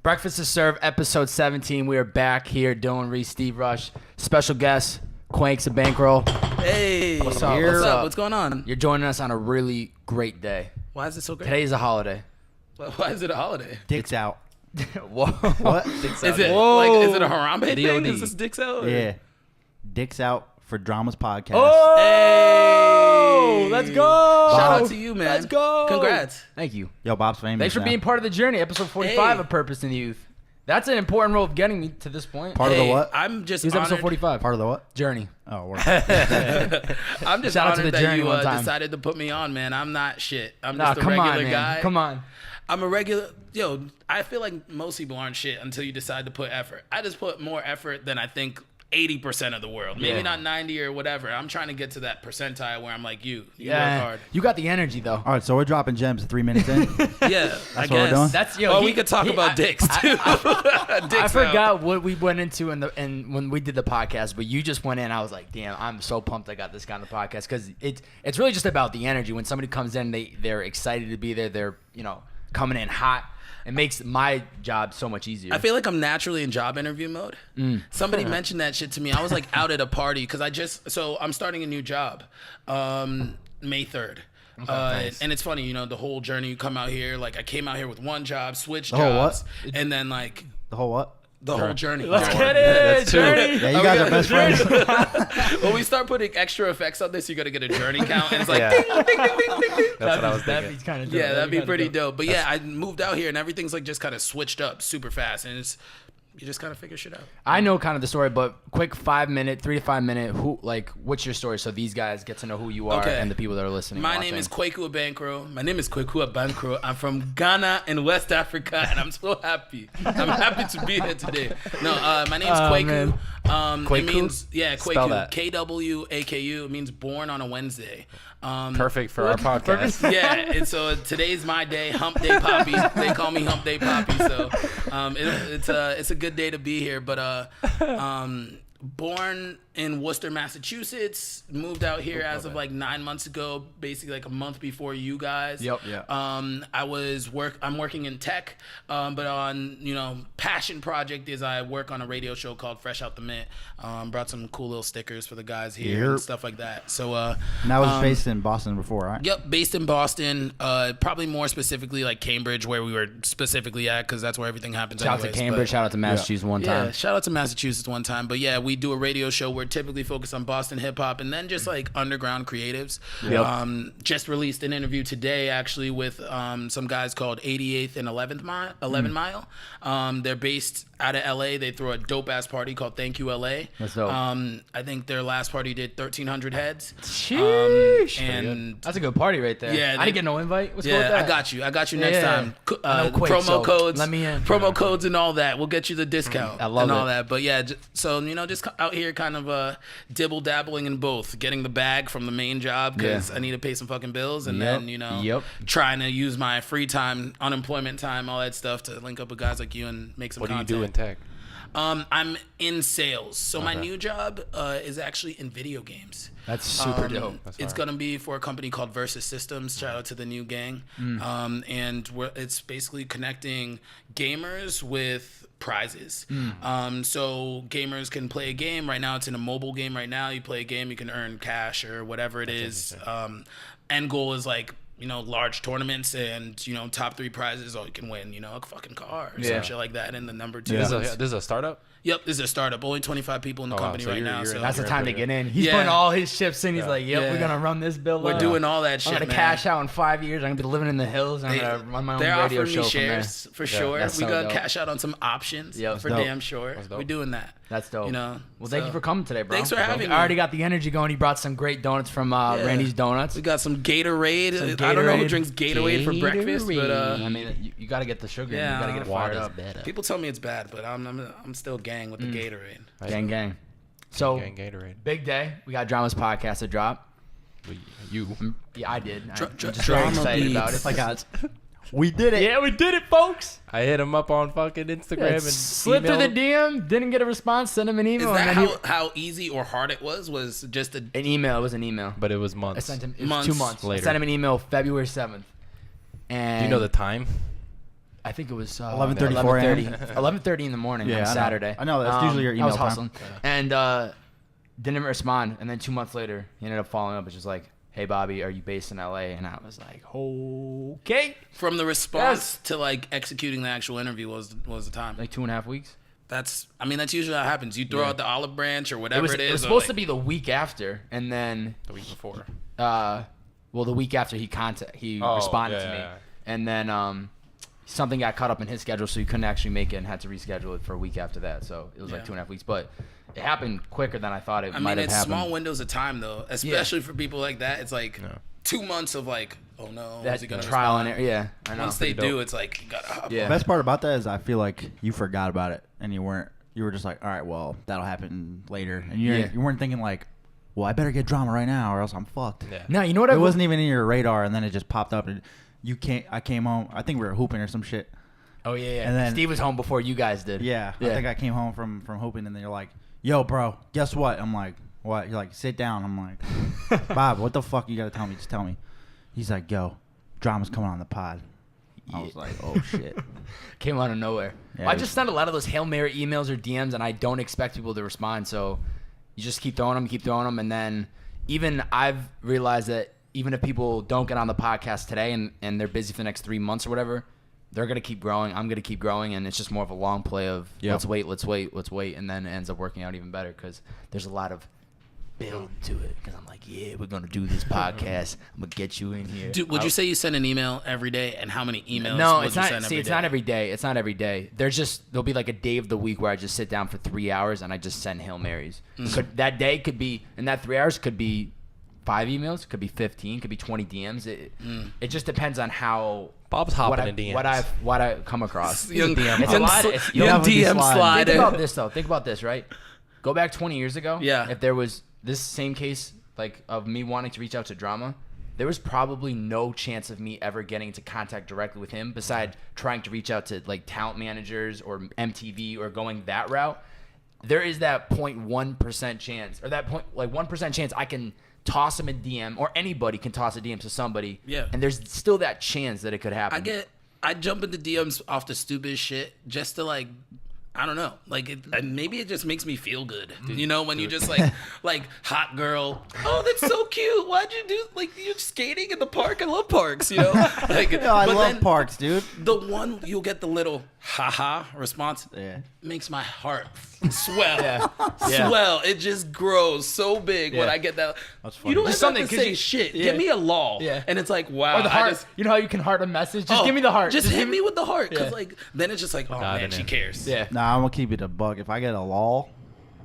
Breakfast is Served, episode 17. We are back here. Dylan Reese, Steve Rush, special guest, Kwakes Abankroll. Hey, what's up? What's up? What's going on? You're joining us on a really great day. Why is it so great? Today's a holiday. Why is it a holiday? Dicks out. Whoa. What? Is it like? Is it a Harambe thing? DOD. Is this dicks out? Or? Yeah. Dicks out for Dramas podcast. Oh, Hey. let's go. Shout out to you, man. Let's go. Congrats. Thank you. Yo, Bob's famous. Thanks for now. being part of the journey. Episode 45 Hey. of Purpose in the Youth. That's an important role of getting me to this point. Part of the what? I'm just He was honored. episode 45. Part of the what? Journey. Oh, we're I'm just Shout out to honored the that journey you one time. decided to put me on, man. I'm not shit. I'm Nah, just a come regular on, man. guy. Come on. I'm a regular. Yo, I feel like most people aren't shit until you decide to put effort. I just put more effort than I think 80% of the world. Maybe Yeah. not 90 or whatever. I'm trying to get to that percentile where I'm like you. You Yeah. work hard. You got the energy, though. all right, so we're dropping gems 3 minutes in. Yeah, I what we're guess. doing? That's yo. Oh, he- we could talk he- about dicks too. I Dicks forgot what we went into in when we did the podcast, but you just went in. I was like, damn, I'm so pumped I got this guy on the podcast because it's really just about the energy. When somebody comes in, they're excited to be there. They're coming in hot. It makes my job so much easier. I feel like I'm naturally in job interview mode. Somebody mentioned that shit to me. I was like out at a party because I'm starting a new job, May 3rd. nice. And it's funny, the whole journey you come out here. Like I came out here with one job, switched The whole jobs, what? and then like The whole what? the whole journey. Let's get it, Journey. Yeah, you guys are best friends. When we start putting extra effects on this, you got to get a journey count, and it's like Yeah. ding, ding, ding, ding, ding, ding. That's what I was That'd thinking. be kind of Yeah, that'd be pretty dope. But yeah, I moved out here and everything's like just kind of switched up super fast, and you just kind of figure shit out. I know kind of the story, but quick 3 to 5 minute. What's your story? So these guys get to know who you are Okay. and the people that are listening. My name is Kwakes Abankroll. I'm from Ghana in West Africa, and I'm so happy. I'm happy to be here today. No, my name is Kwaku. man. It Kwaku? means Spell Kwaku. that. Kwaku. It means born on a Wednesday. Perfect for our podcast. Yeah, and so today's my day, Hump Day Poppy. They call me Hump Day Poppy, so it's a good day to be here. But born in Worcester, Massachusetts, moved out here as of like 9 months ago, basically like a month before you guys. Yep. Yeah. I'm working in tech, but on passion project is I work on a radio show called Fresh Out the Mint. Brought some cool little stickers for the guys here and Yep. stuff like that. So And that was based in Boston before, right? Yep, based in Boston, probably more specifically like Cambridge, where we were specifically at, because that's where everything happens. Shout out to anyways, Cambridge. but- Shout out to Massachusetts one yeah, time. shout out to Massachusetts one time. But yeah, we do a radio show. We're typically focused on Boston hip hop and then just like underground creatives. Yep. Just released an interview today actually with some guys called 88th and 11 Mile. They're based out of LA. They throw a dope ass party called Thank You LA. That's dope. I think their last party did 1,300 heads. Sheesh. And That's a good party right there. Yeah, I didn't get no invite. What's good with yeah, that? I got you next Yeah. time. I know Quake, Promo so codes, let me in. promo codes and all that. We'll get you the discount. I love and all it. that. But yeah, so just out here, kind of dibble dabbling in both, getting the bag from the main job because Yeah. I need to pay some fucking bills, and Yep. then Yep. trying to use my free time, unemployment time, all that stuff to link up with guys like you and make some What do you content. do in tech? I'm in sales, so my Okay. new job is actually in video games. That's super dope. That's It's hard. gonna be for a company called Versus Systems. Shout out to the new gang. And it's basically connecting gamers with prizes. So gamers can play a game. Right now, it's in a mobile game. Right now, you play a game, you can earn cash or whatever it is. End goal is like large tournaments and top 3 prizes. Or you can win a fucking car or Yeah. some shit like that. And the number 2. This is a startup? Yep, this is a startup. Only 25 people in the Oh, wow. company So right you're- now. you're So in- That's the You're time to pretty get in. He's Yeah. putting all his chips in. He's Yeah. like, yep, Yeah. we're going to run this bill we're up. doing all that shit, I'm going to man. cash out in 5 years. I'm going to be living in the hills. I'm going to run my own They're radio offering show me from there. shares for sure. that's We so gonna dope. cash out on some options Yep. for Dope. damn sure. That's dope. We're doing that. That's dope. Well, thank you so- for coming today, bro. Thanks for having me. I already got the energy going. He brought some great donuts from Randy's Donuts. We got some Gatorade. Some I don't know who Gatorade. drinks Gatorade for breakfast, but I mean, you got to get the sugar. Yeah, You got to get it fired up. people tell me it's bad, but I'm still gang with the Gatorade. Gang, gang. So, Gang Gatorade. big day. We got Drama's podcast to drop. You. Yeah, I did. I'm just very Drama excited beats. about it. My God. We did it. Yeah, we did it, folks. I hit him up on fucking Instagram and Slipped through the emailed- DM, didn't get a response, sent him an Is email. that and then how easy or hard it was? Was just a an email. It was an email. But it was I months. sent him it was Months 2 months. later. I sent him an email February 7th. And Do you know the time? I think it was 11:34 a.m. 11:30 in the morning on Saturday. I know that's usually your email I was time. hustling, and didn't respond. And then 2 months later, he ended up following up. It's just like, "Hey, Bobby, are you based in LA?" And I was like, "Okay." From the response to like executing the actual interview, what was the time? Like 2.5 weeks. That's usually how it happens. You throw out the olive branch or whatever it is. It was supposed to be the week after, and then The week before. the week after he responded to me, and then something got caught up in his schedule, so he couldn't actually make it and had to reschedule it for a week after that. So it was like 2.5 weeks, but it happened quicker than I thought it might have it's happened. small windows of time though, especially for people like that. It's like 2 months of like, oh no, That is he gonna trial respond? and error, I know. Once they do, it's like you gotta hop Yeah. The best part about that is I feel like you forgot about it and you were just like, all right, well, that'll happen later. And you weren't thinking like, well, I better get drama right now or else I'm fucked. Yeah. No, you know what? It wasn't even in your radar and then it just popped up and I came home. I think we were hooping or some shit. Oh yeah. And then Steve was home before you guys did. Yeah. I think I came home from hooping and then you're like, yo, bro, guess what? I'm like, what? You're like, sit down. I'm like, Bob, what the fuck you gotta tell me? Just tell me. He's like, yo, drama's coming on the pod. I was like, oh shit. Came out of nowhere. Yeah, I just send a lot of those Hail Mary emails or DMs, and I don't expect people to respond. So you just keep throwing them, and then even I've realized that even if people don't get on the podcast today and they're busy for the next 3 months or whatever, they're gonna keep growing. I'm gonna keep growing, and it's just more of a long play of let's wait, and then it ends up working out even better because there's a lot of build to it. Because I'm like, yeah, we're gonna do this podcast. I'm gonna get you in here. Dude, would you say you send an email every day, and how many emails? No, would it's you not. send See, every it's day? not every day. It's not every day. There'll be like a day of the week where I just sit down for 3 hours and I just send Hail Marys. That day could be, in that 3 hours could be 5 emails, could be 15, could be 20 DMs. It just depends on how Bob's hopping in DMs. what I come across. Young It's a lot. young DM slider. Think about this though. Think about this, right? Go back 20 years ago. Yeah. If there was this same case like of me wanting to reach out to Drama, there was probably no chance of me ever getting into contact directly with him besides trying to reach out to like talent managers or MTV or going that route. There is that 0.1% chance or that 1% chance I can toss him a DM or anybody can toss a DM to somebody. Yeah. And there's still that chance that it could happen. I jump into DMs off the stupidest shit just to like, I don't know, like and maybe it just makes me feel good, you know, when you just like hot girl, oh that's so cute, why'd you do like you're skating in the park? I love parks, you know. Like, No, I but love then parks, dude. The one you'll get the little haha response, makes my heart swell, swell. It just grows so big when I get that. That's funny. You don't Just have to something, say 'cause shit. yeah. Give me a lol, and it's like wow. Or the heart. You know how you can heart a message? Just Oh, give me the heart. Just hit me with the heart, because Yeah. like then it's just like oh man, she cares. Yeah. Nah, I'm gonna keep it a buck. If I get a lol,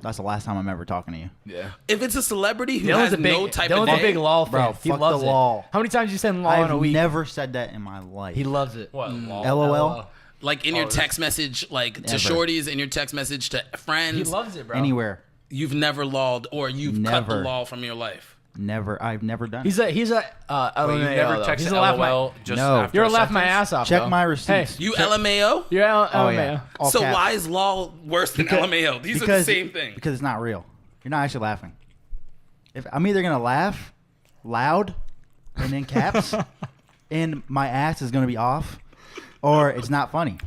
that's the last time I'm ever talking to you. Yeah. If it's a celebrity who Dylan's has no type Dylan's of a big day, LOL fan. Bro, He fuck loves the it. LOL. How many times you send LOL in a I've week? never said that in my life. He loves it. What? LOL? like in your text message, like to Never. shorties, in your text message to friends, He loves it, bro. Anywhere. you've never lolled or you've cut the Never. lol from your life. Never. I've never done He's it. a Wait, you never LMAO, texted He's a laugh LOL just No. after You're a a laugh my sentence? ass off. Check though. my Hey, receipts. You LMAO? you're Oh, LMAO. yeah. All So caps. why is lol worse than LMAO? These are the same thing. Because it's not real. You're not actually laughing. If I'm either gonna laugh loud and in caps, and my ass is gonna be off, or it's not funny.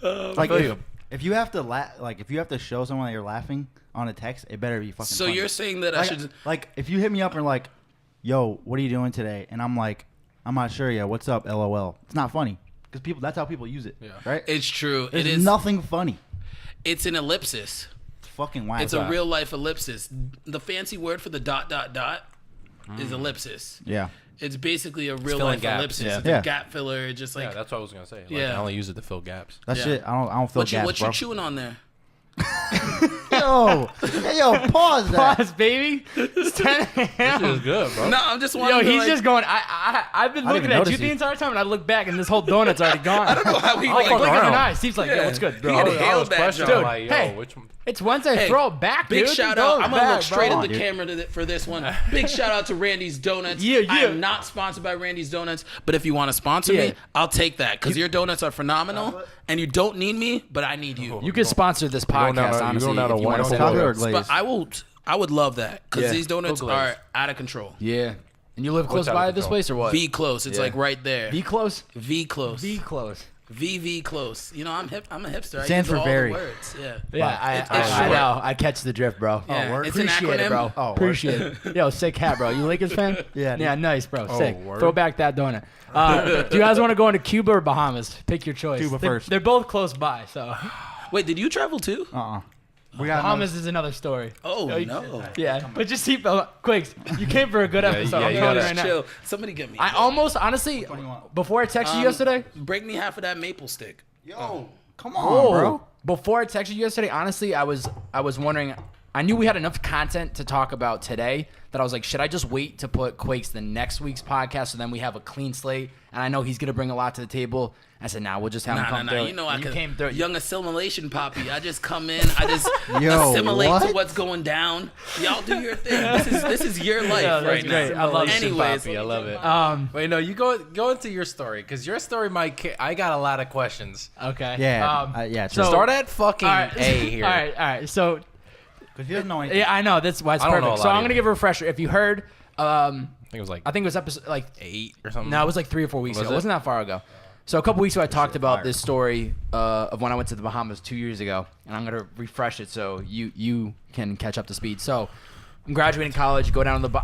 Like feel if you have to if you have to show someone that you're laughing on a text, it better be fucking. So funny. you're saying that I should like if you hit me up and like, yo, what are you doing today? And I'm like, I'm not sure yet. What's up? LOL. It's not funny because that's how people use it. Yeah. Right. It's true. There's it is nothing funny. It's an ellipsis. It's fucking whack. It's a real life ellipsis. The fancy word for the ... is ellipsis. Yeah. It's basically a real filling life gaps. ellipsis. Yeah. It's a Yeah. gap filler. It's just like Yeah, that's what I was gonna say. Like, Yeah. I only use it to fill gaps. That Yeah. shit. I don't feel gas, what bro. you chewing on there? Yo, hey, yo, pause that. Pause, baby. It's 10 This a.m. is good, bro. No, I'm just Yo, wondering. he's just going. I've been I looking didn't even at you notice the you. entire time, and I look back, and this whole donut's already gone. I don't know how he Like, like, blink of an around. eye. Steve's like, yo, Yeah. what's good, He bro? had Oh, a yeah. hail I was back, questioning, John. like, yo, Hey. which one? It's Wednesday. Hey, Throw it back, Big dude. shout Throw out. it I'm gonna back, look straight bro. at the dude. camera for this one. Big shout out to Randy's Donuts. Yeah, I yeah. am not sponsored by Randy's Donuts, but if you want to sponsor Yeah. me, I'll take that because your donuts are phenomenal, and you don't need me, but I need you. You could sponsor this going down podcast, a- honestly. you're going down a if you want to wonderful send Chocolate it or over. glaze? But I would love that because Yeah. these donuts Go glaze. are out of control. Yeah. And you live close out of by this control? place or what? V close. It's Yeah. like right there. Be close. V close. Be close. VV close. You know, I'm hip. I'm a hipster. Stands I use for all very. the words. Yeah. Yeah, It's I short. know. I catch the drift, bro. Yeah. word. It's an Appreciate acronym. it, bro. Oh, word. Appreciate it. Yo, sick hat, bro. You Lakers fan? Yeah, dude. Yeah, nice, bro. Oh, Sick. word. Throw back that donut. Do you guys want to go into Cuba or Bahamas? Pick your choice. Cuba first. They're both close by, so Wait, did you travel too? We got Bahamas is another story. Oh Yo, you- no. Yeah, but just keep Quakes. You came for a good episode. yeah, I'm you telling you gotta right now. Chill. Somebody get me. I almost, honestly, before I texted you yesterday. Break me half of that maple stick. Yo, come on, bro. Before I texted you yesterday, honestly, I was wondering. I knew we had enough content to talk about today that I was like, should I just wait to put Quakes the next week's podcast so then we have a clean slate? And I know he's gonna bring a lot to the table. I said, nah, we'll just have him come through. You know I you could. came through. Young assimilation poppy. I just come in. I just Yo, assimilate to what? what's going down. Y'all do your thing. This is your life Yeah, that's right great. now. I love it. Anyways, Poppy, I love it. Wait, no, you go into your story because your story might. I got a lot of questions. Okay. Yeah, yeah. so- Start at fucking All right. A here. All right. So Because he doesn't know anything. yeah, I know that's why it's I don't know perfect. a So lot I'm gonna either. give a refresher. If you heard, I think it was like I think it was episode like 8 or something. No, it was like 3 or 4 weeks Was ago. it? It wasn't that far ago. So a couple weeks ago, I talked about fire. this story of when I went to the Bahamas 2 years ago, and I'm gonna refresh it so you can catch up to speed. So I'm graduating college, go down to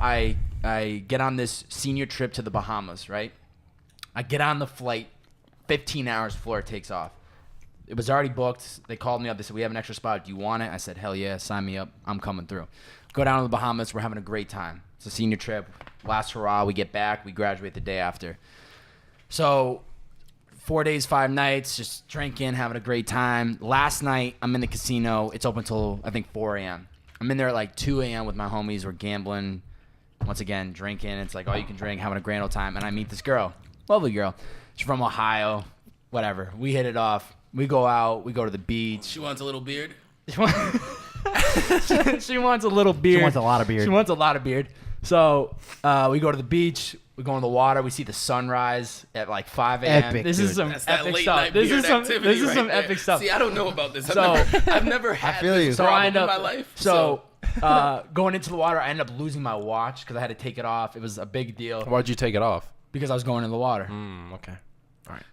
I get on this senior trip to the Bahamas, right? I get on the flight, 15 hours before it takes off. It was already booked. They called me up. They said, we have an extra spot. Do you want it? I said, hell yeah, sign me up. I'm coming through. Go down to the Bahamas. We're having a great time. It's a senior trip. Last hurrah. We get back. We graduate the day after. So 4 days, 5 nights, just drinking, having a great time. Last night, I'm in the casino. It's open till, I think, 4 a.m. I'm in there at like 2 a.m. with my homies. We're gambling. Once again, drinking. It's like all you can drink, having a grand old time. And I meet this girl. Lovely girl. She's from Ohio. Whatever. We hit it off. We go out. We go to the beach. she wants a little beard. She wants a little beard. She wants a lot of beard. She wants a lot of beard. So we go to the beach. We go in the water. We see the sunrise at like 5 a.m. Epic, This dude. is some That's that epic late stuff. night This beard is some. activity This is right some there. epic stuff. See, I don't know about this. So- I've never had feel you. this So I problem end in up. my life. So going into the water, I ended up losing my watch because I had to take it off. It was a big deal Why'd you take it off? because I was going in the water. Okay.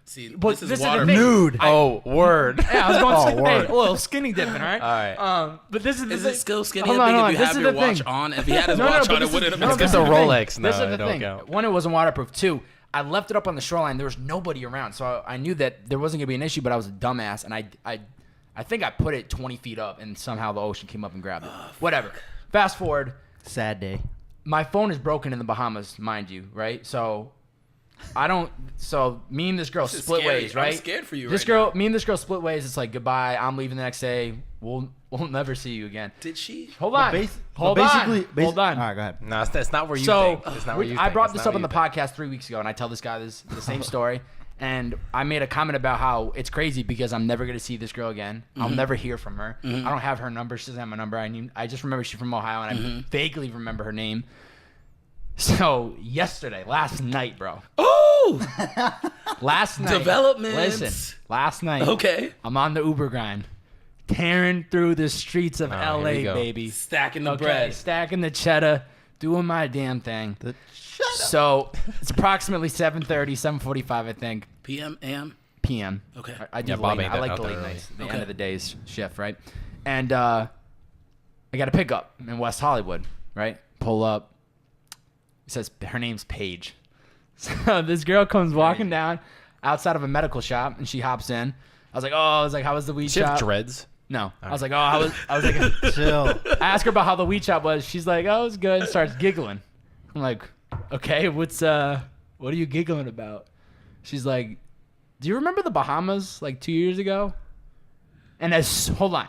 see, But this is this is the water. thing. Nude. Oh, word. Yeah, I was going Oh, word. hey, a little skinny dipping, all right? All right. But this is the Is thing. it still skinny Hold dipping on, hold on. if you This have is your the watch thing. on? If he had his No, no, watch but on, this it wouldn't have no, been this It's is a the thing. Rolex. No, This is the it don't thing. count. One, it wasn't waterproof. Two, I left it up on the shoreline. There was nobody around, so I knew that there wasn't gonna be an issue. But I was a dumbass, and I think I put it 20 feet up, and somehow the ocean came up and grabbed it. Whatever. Fast forward. Sad day. My phone is broken in the Bahamas, mind you, right? So me and this girl This is split scary. ways, right? I'm scared for you This right girl, now. me and this girl split ways. It's like goodbye. I'm leaving the next day. We'll never see you again. Did she? Hold on. Bas- Hold but on. basically, Hold on. All right, go ahead. No, it's not where you So think. It's not where you I think. brought It's this not up on the where you think. podcast 3 weeks ago, and I tell this guy the same story. And I made a comment about how it's crazy because I'm never gonna see this girl again. I'll never hear from her. I don't have her number. She doesn't have my number. I just remember she's from Ohio, and I vaguely remember her name. So last night, bro. Oh, Last night. Developments. Listen, last night. okay. I'm on the Uber grind, tearing through the streets of here LA, we go. baby. Stacking the Okay, bread. stacking the cheddar, doing my damn thing. So it's approximately 7:30, 7:45, I think, PM, AM. p.m. Okay. I do Yeah, the Bob late ain't I that like out the that late early. nights, the Okay. end of the day's shift, right? And I got a pickup in West Hollywood, right? Pull up. It says her name's Paige. So this girl comes walking down outside of a medical shop, and she hops in. I was like, how was the weed She have shop? dreads. No. I was like, I was like, Chill. I asked her about how the weed shop was. She's like, oh, it was good. And starts giggling. I'm like, okay, what are you giggling about? She's like, do you remember the Bahamas like 2 years ago? And hold on.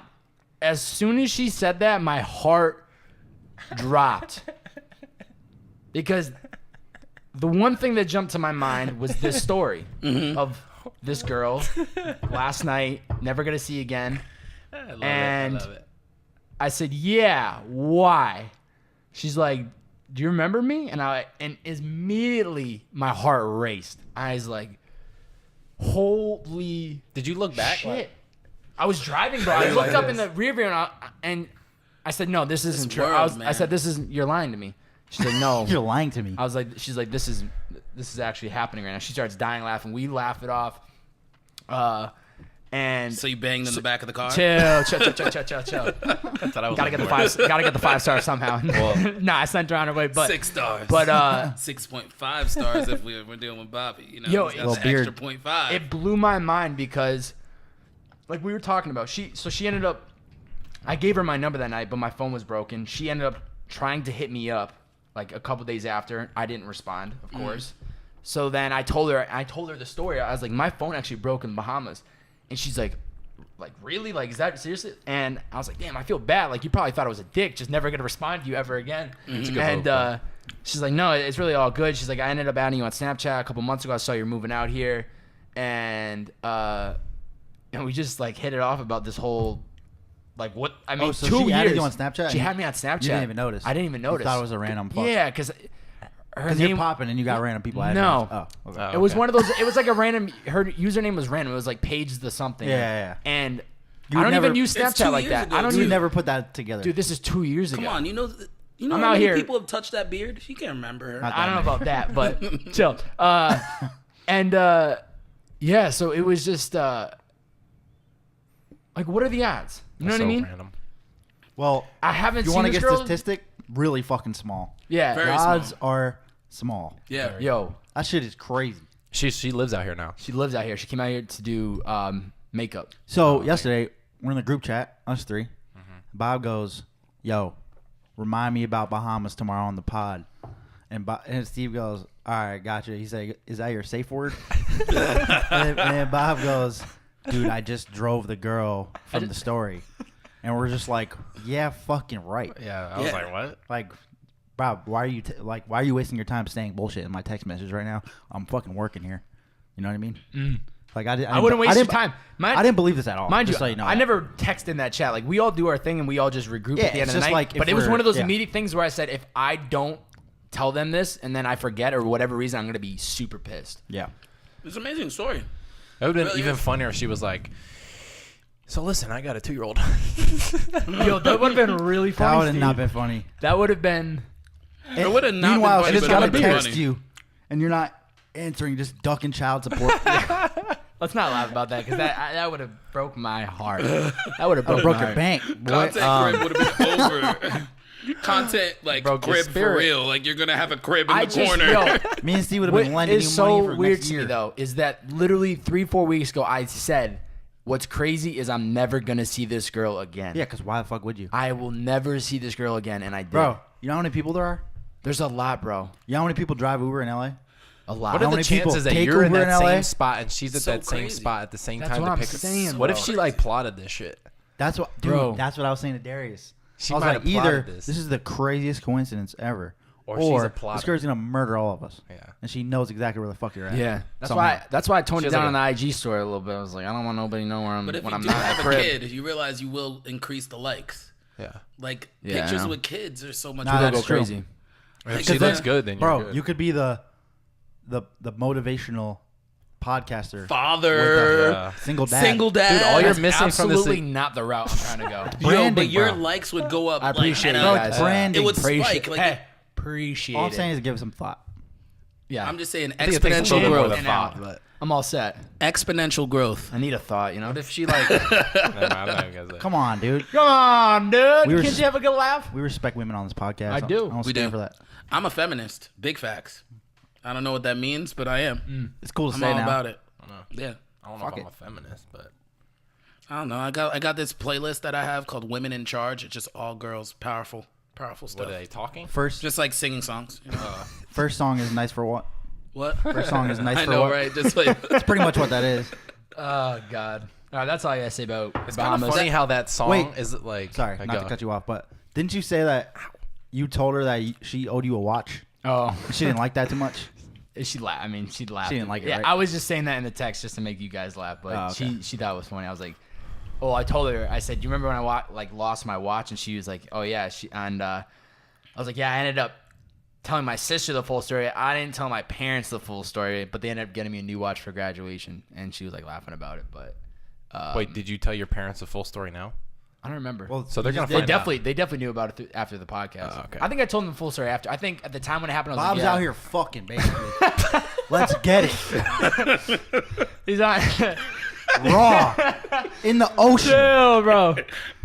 As soon as she said that, my heart dropped. Because the one thing that jumped to my mind was this story of this girl last night, never going to see again. I love And it. I love it. I said, yeah, why? She's like, do you remember me? And immediately my heart raced. I was like, holy Did you look back? shit. I was driving, bro. I looked up in the rear view and I said, no, this isn't true. world, I man. said, you're lying to me. She's like, no. You're lying to me. She's like, this is actually happening right now. She starts dying laughing. We laugh it off. And So you banged in the back of the car? chill. I thought I was Gotta get the 5 stars somehow. Nah, I sent her on her way, but 6 stars. But 6.5 stars if we're dealing with Bobby. You know, Yo, he's got little the extra beard. 0.5. it blew my mind because, like we were talking about, she ended up. I gave her my number that night, but my phone was broken. She ended up trying to hit me up like a couple days after. I didn't respond, of course. So then I told her the story. I was like, my phone actually broke in the Bahamas, and she's like really? Like, is that seriously? And I was like, damn, I feel bad. Like, you probably thought I was a dick, just never gonna respond to you ever again. It's a good And move, she's like, no, it's really all good. She's like, I ended up adding you on Snapchat a couple months ago. I saw you're moving out here, and we just like hit it off about this whole. Like what? I mean, so 2 years. she added you on Snapchat? She had me on Snapchat. You didn't even notice. I didn't even notice. You thought it was a random fuck. Yeah, because her Because you're name. popping and you got random people adding No. you. Oh, okay. It was one of those. It was like a random. Her username was random. It was like Paige the something. Yeah. And You I don't never- even use It's 2 Snapchat like years that. ago, I don't You dude. use. never put that together. Dude, this is 2 years ago. Come on, you know I'm how out many here- people have touched that beard? She can't remember her. Not I don't know about that, but chill. Yeah. So it was just like, what are the odds? You know That's what I so mean? random. Well, I haven't if you seen want to this get girl. statistic, really fucking small. Yeah. Very The small. odds are small. Yeah. Yo, That shit is crazy. She lives out here now. she lives out here. She came out here to do makeup. So yesterday, we're in the group chat, us three. Mm-hmm. Bob goes, "Yo, remind me about Bahamas tomorrow on the pod." And Steve goes, "All right, gotcha." He said, "Is that your safe word?" and then Bob goes, "Dude, I just drove the girl from the story." And we're just like, "Yeah, fucking right." Yeah, I was Yeah. like, what? Like, Bob, why are you why are you wasting your time saying bullshit in my text message right now? I'm fucking working here. You know what I mean? Like I wouldn't waste your time. I didn't believe this at all. Mind just you, so you know. I never text in that chat. Like, we all do our thing and we all just regroup Yeah, at the end it's of the just night. like if But it was we're- one of those yeah. immediate things where I said, if I don't tell them this and then I forget or whatever reason, I'm going to be super pissed. Yeah. It's an amazing story. It would have been Really even is. funnier if she was like, so listen, I got a 2-year-old. Yo, that would have been really funny. That would have Steve. not been funny. That would have been. It would have not Meanwhile, been funny, she's but it got to would've been text funny. you, and you're not answering, just ducking child support. Let's not laugh about that because that would have broke my heart. That would have broke, broke my your heart. bank. Boy. Content crib would have been over. Content like Broke your crib for spirit. real. Like you're gonna have a crib in the Just, corner. yo, Me and Steve would have what been lending is you so money for weird next to year. me though is that literally 3-4 weeks ago I said, what's crazy is I'm never going to see this girl again. Yeah, because why the fuck would you? I will never see this girl again, and I did. Bro, you know how many people there are? There's a lot, bro. You know how many people drive Uber in LA? A lot. What How are the many people chances that take you're in Uber in that LA? same spot and she's at So that same crazy. spot at the same That's time what to I'm pick saying, What if bro. she like plotted this shit? That's what, dude. Bro. That's what I was saying to Darius. She I was might like, have either plotted this. this. is the craziest coincidence ever, Or she's a plotter. this girl's gonna murder all of us. Yeah. and she knows exactly where the fuck you're at. Yeah. That's Somehow. why I toned She it has down like on the IG story a little bit. I was like, I don't want nobody to know where I'm But if when you I'm do not at have the a crib. kid, you realize you will increase the likes. Yeah. Like Yeah, I pictures know. with kids are so much. Nah, They'll better. go that's true. crazy. If Like, she then- looks good, then Bro, you're good. you could be the motivational podcaster, Father, Yeah. single dad. single dad. Dude, all you're That's missing from this absolutely not the route I'm trying to go. Yo, branding, but your bro. likes would go up. I appreciate like, you at guys. a- Branding. It would Appreciate, spike. Like hey, appreciate All I'm it. saying is give it some thought. Yeah. I'm just saying, I think it takes a exponential little more growth. than thought, but I'm all set. Exponential growth. I need a thought, you know? what if she like? Never mind, I'm not even gonna say. Come on, dude. Come on, dude. We were Can't s- you have a good laugh? We respect women on this podcast. I do. I don't We stand do. for that. I'm a feminist. Big facts. I don't know what that means, but I am. It's cool to I'm say all now. about it. I don't know. Yeah. I don't know Fuck if I'm it. a feminist, but I don't know. I got this playlist that I have called Women in Charge. It's just all girls, powerful stuff. what are they talking? First Just like singing songs. You know? first song is nice for what? What? First song is nice I for know, what? right? Just like That's pretty much what that is. Oh, God. All right, that's all I got to say about It's kind of Bahamas. funny how that song Wait. is like. Sorry, not to cut you off, but didn't you say that you told her that she owed you a watch? Oh. She didn't like that too much. She laughed. I mean, she laughed. She didn't like it, Yeah, right? I was just saying that in the text just to make you guys laugh, but Oh, okay. she thought it was funny. I was like, oh, I told her. I said, do you remember when I lost my watch? And she was like, oh yeah. I was like, yeah. I ended up telling my sister the full story. I didn't tell my parents the full story, but they ended up getting me a new watch for graduation, and she was like laughing about it. But Wait, did you tell your parents the full story now? I don't remember. Well, So they're you gonna just they did. find out. definitely knew about it after the podcast. Oh, okay. I think I told them the full story after. I think at the time when it happened, I was Bob's like, yeah. out here fucking basically. Let's get it. He's on. raw in the ocean. Chill, bro.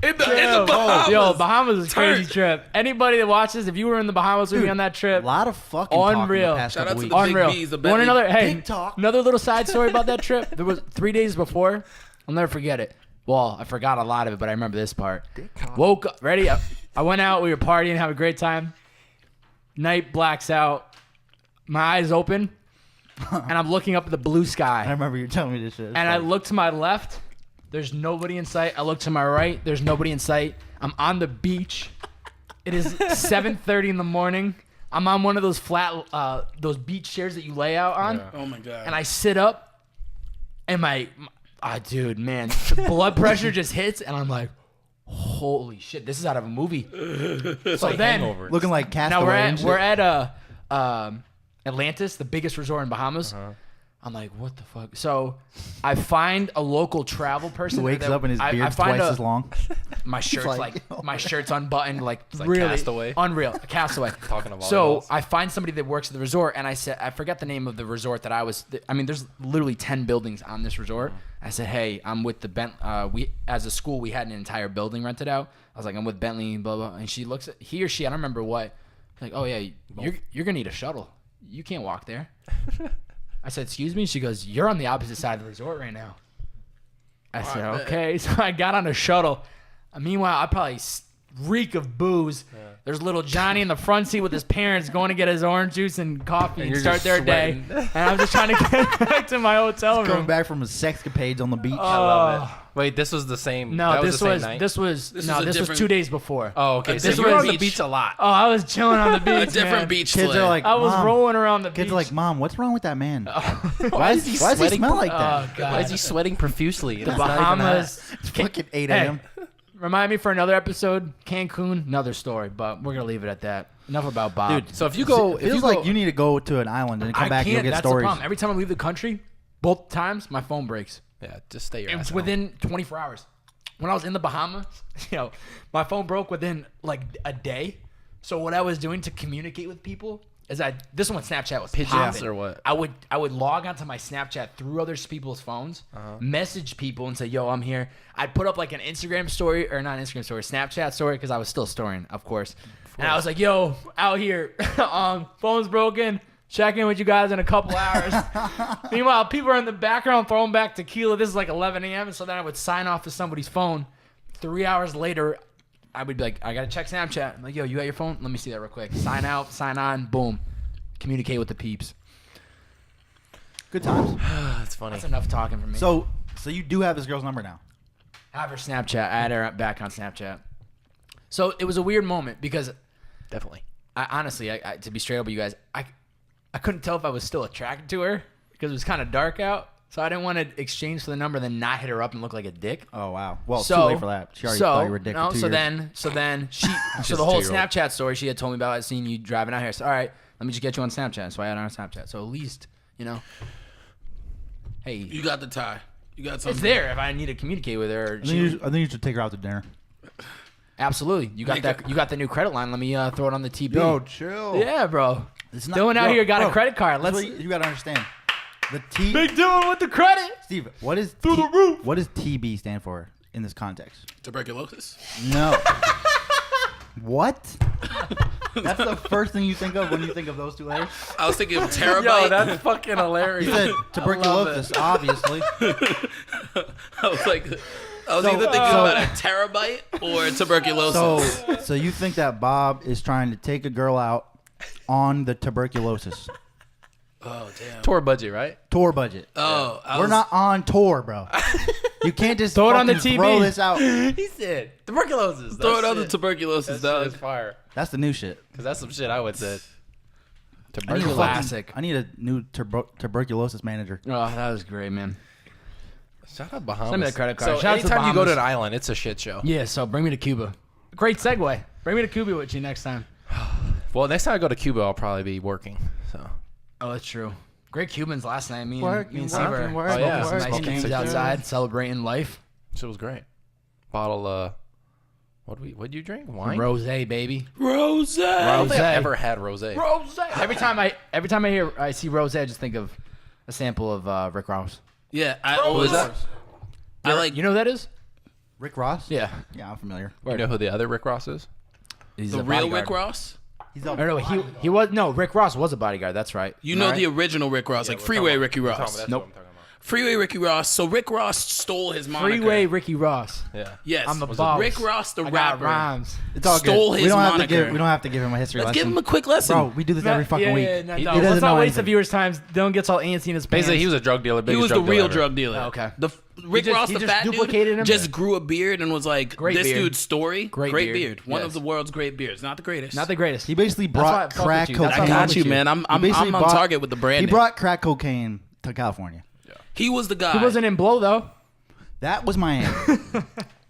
In the Bahamas. Yo, Bahamas is a crazy Turn. trip. Anybody that watches, if you were in the Bahamas with me on that A trip, lot of fucking talking Unreal. the past Shout couple out to weeks. the unreal. Big B's, the You want Bentley. another? Hey, Big talk. another little side story about that trip. There was 3 days before. I'll never forget it. Well, I forgot a lot of it, but I remember this part. Woke up, ready? I went out. We were partying, having a great time. Night blacks out. My eyes open, and I'm looking up at the blue I sky. remember you telling me this shit. And I look to my left. There's nobody in sight. I look to my right. There's nobody in sight. I'm on the beach. It is 7:30 in the morning. I'm on one of those flat, those beach chairs that you lay out on. Yeah. Oh my god. And I sit up, and dude, man, the blood pressure just hits, and I'm like, holy shit, this is out of a movie. It's So like then, Hangover. looking like now Castaway. and shit. we're at Atlantis, the biggest resort in Bahamas. I'm like, what the fuck? So I find a local travel person. He wakes that- up and his I beard's find twice as long. My shirt's like, my shirt's unbuttoned, like, like really Castaway. unreal, Castaway. Talking about So volleyballs. I find somebody that works at the resort, and I said, I forget the name of the resort that I was. I mean, there's literally 10 buildings on this resort. I said, hey, I'm with the we as a school we had an entire building rented out. I was like, I'm with Bentley, blah blah. And she looks at he or she, I don't remember what. Like, oh yeah, you're gonna need a shuttle. You can't walk there. I said, excuse me? She goes, you're on the opposite side of the resort right now. I said, okay. So I got on a shuttle. Meanwhile, I probably reek of booze. Yeah. There's little Johnny in the front seat with his parents going to get his orange juice and coffee and you're start just their day. And I'm just trying to get back to my hotel room. Coming back from his sexcapades on the beach. I love it. Wait, this was the same. No, that this the same was night? this was This no, was a this was different- 2 days before. Oh, okay. So This you were on was- the beach a lot. Oh, I was chilling on the beach. a different man. beach Kids slay. are like, I was Mom. rolling around the beach. Kids are like, Mom, what's wrong with that man? Why is he Why does he sweating? smell like oh that? god. Why is he sweating profusely? the It's not even hot. Bahamas. It's fucking 8 Hey, a.m. Remind me for another episode. Cancun, another story, but we're gonna leave it at that. Enough about Bob. Dude, So if you go, It feels like you need to go to an island and come I back and can't. you'll get That's stories. the problem. Every time I leave the country, both times my phone breaks. yeah, just stay your It ass was home. within 24 hours. When I was in the Bahamas, my phone broke within like a day. So what I was doing to communicate with people is this one Snapchat was Pigeons popping. or what? I would log onto my Snapchat through other people's phones, message people and say, "Yo, I'm here." I'd put up like an Instagram story or not an Instagram story, Snapchat story because I was still storing, of course. And I was like, "Yo, out here, phone's broken. Check in with you guys in a couple hours." Meanwhile, people are in the background throwing back tequila. This is like 11 a.m. And so then I would sign off to somebody's phone. 3 hours later, I would be like, I got to check Snapchat. I'm like, yo, you got your phone? Let me see that real quick. Sign out, sign on, boom. Communicate with the peeps. Good times. That's funny. That's enough talking for me. So you do have this girl's number now. I have her Snapchat. I had her back on Snapchat. So it was a weird moment because Definitely. I honestly, to be straight up with you guys, I couldn't tell if I was still attracted to her because it was kind of dark out. So I didn't want to exchange for the number, then not hit her up and look like a dick. Oh wow. Well, it's too late for that. She already thought you were a dick for 2 years. So then she, so Just the whole 2-year-old. Snapchat story she had told me about, I seen you driving out here. So all right, let me just get you on Snapchat. So I had her on Snapchat. So at least, hey, You got the tie. You got something. it's there if I need to communicate with her. I think you should take her out to dinner. Absolutely, you got Make that. You got the new credit line. Let me throw it on the TB. chill. Yeah, bro. It's not, Dylan out bro, here got a bro, credit card. that's Let's what you gotta understand. The T. Big Dylan with the credit. Steve, what is Through the roof. What does TB stand for in this context? Tuberculosis. No. What? That's the first thing you think of when you think of those two letters? I was thinking of terabyte. Yo, that's fucking You hilarious. said tuberculosis, obviously. I was like, I was So- either thinking so- about a terabyte or tuberculosis. So you think that Bob is trying to take a girl out on the tuberculosis Oh damn. Tour budget, right? tour budget? Oh, I We're was- not on tour, bro. You can't just Throw it on the fucking TV. throw this out. He said tuberculosis. Throw it on the tuberculosis, That shit is dog. fire. That's the new shit. Because that's some shit I would say. I need, a Tuberculosis. Classic. I need a new tuberculosis manager. Oh, that was great, man. Shout out Bahamas. Send me the credit card. So Shout out to anytime you go to Bahamas. an island, it's a shit show. Yeah, so bring me to Cuba. Great segue. Bring me to Cuba with you next time. Well, next time I go to Cuba, I'll probably be working. So Oh, that's true. Great Cubans last night. Me and Working, Steve were working, smoking yeah. some nice Smoking Cubans some outside, celebrating life. shit was great. Bottle. What'd you drink? Wine. Rosé, baby. Rose. I don't think Rosé. I've ever had rosé. Rosé. Every time I see rosé, I just think of a sample of Rick Ross. Yeah, I always. I like You know who that is? Rick Ross. Yeah. Yeah, I'm familiar. You know who the other Rick Ross is? He's the a real bodyguard. Rick Ross. He's a Or no, he was Rick Ross was a bodyguard. That's right. You know Right? the original Rick Ross, like Freeway Ricky Ross. Nope. Freeway Ricky Ross. So Rick Ross stole his moniker. Freeway Ricky Ross. Yeah. Yes. I'm the boss. Rick Ross, the I got rapper. rhymes. It's all stole good. his we don't have moniker. to give him a history Let's lesson. give him a quick lesson. Bro, we do this every fucking week. No, He no, doesn't let's know not waste the anything. viewers' time. Dylan gets all antsy in his pants. Basically, he was a drug dealer. He was the real dealer. drug dealer. Oh, okay. Rick just- Ross, he the just fat duplicated dude, him? just grew a beard and was like, Great this beard. dude's story. Great beard. One Yes. of the world's great beards. Not the greatest. Not the greatest. He basically why I brought fuck crack with you. That's cocaine. why I I'm got you, with man. He I'm basically on brought- target with the branding. He brought crack cocaine to California. He was the guy. He wasn't in Blow though. That was Miami.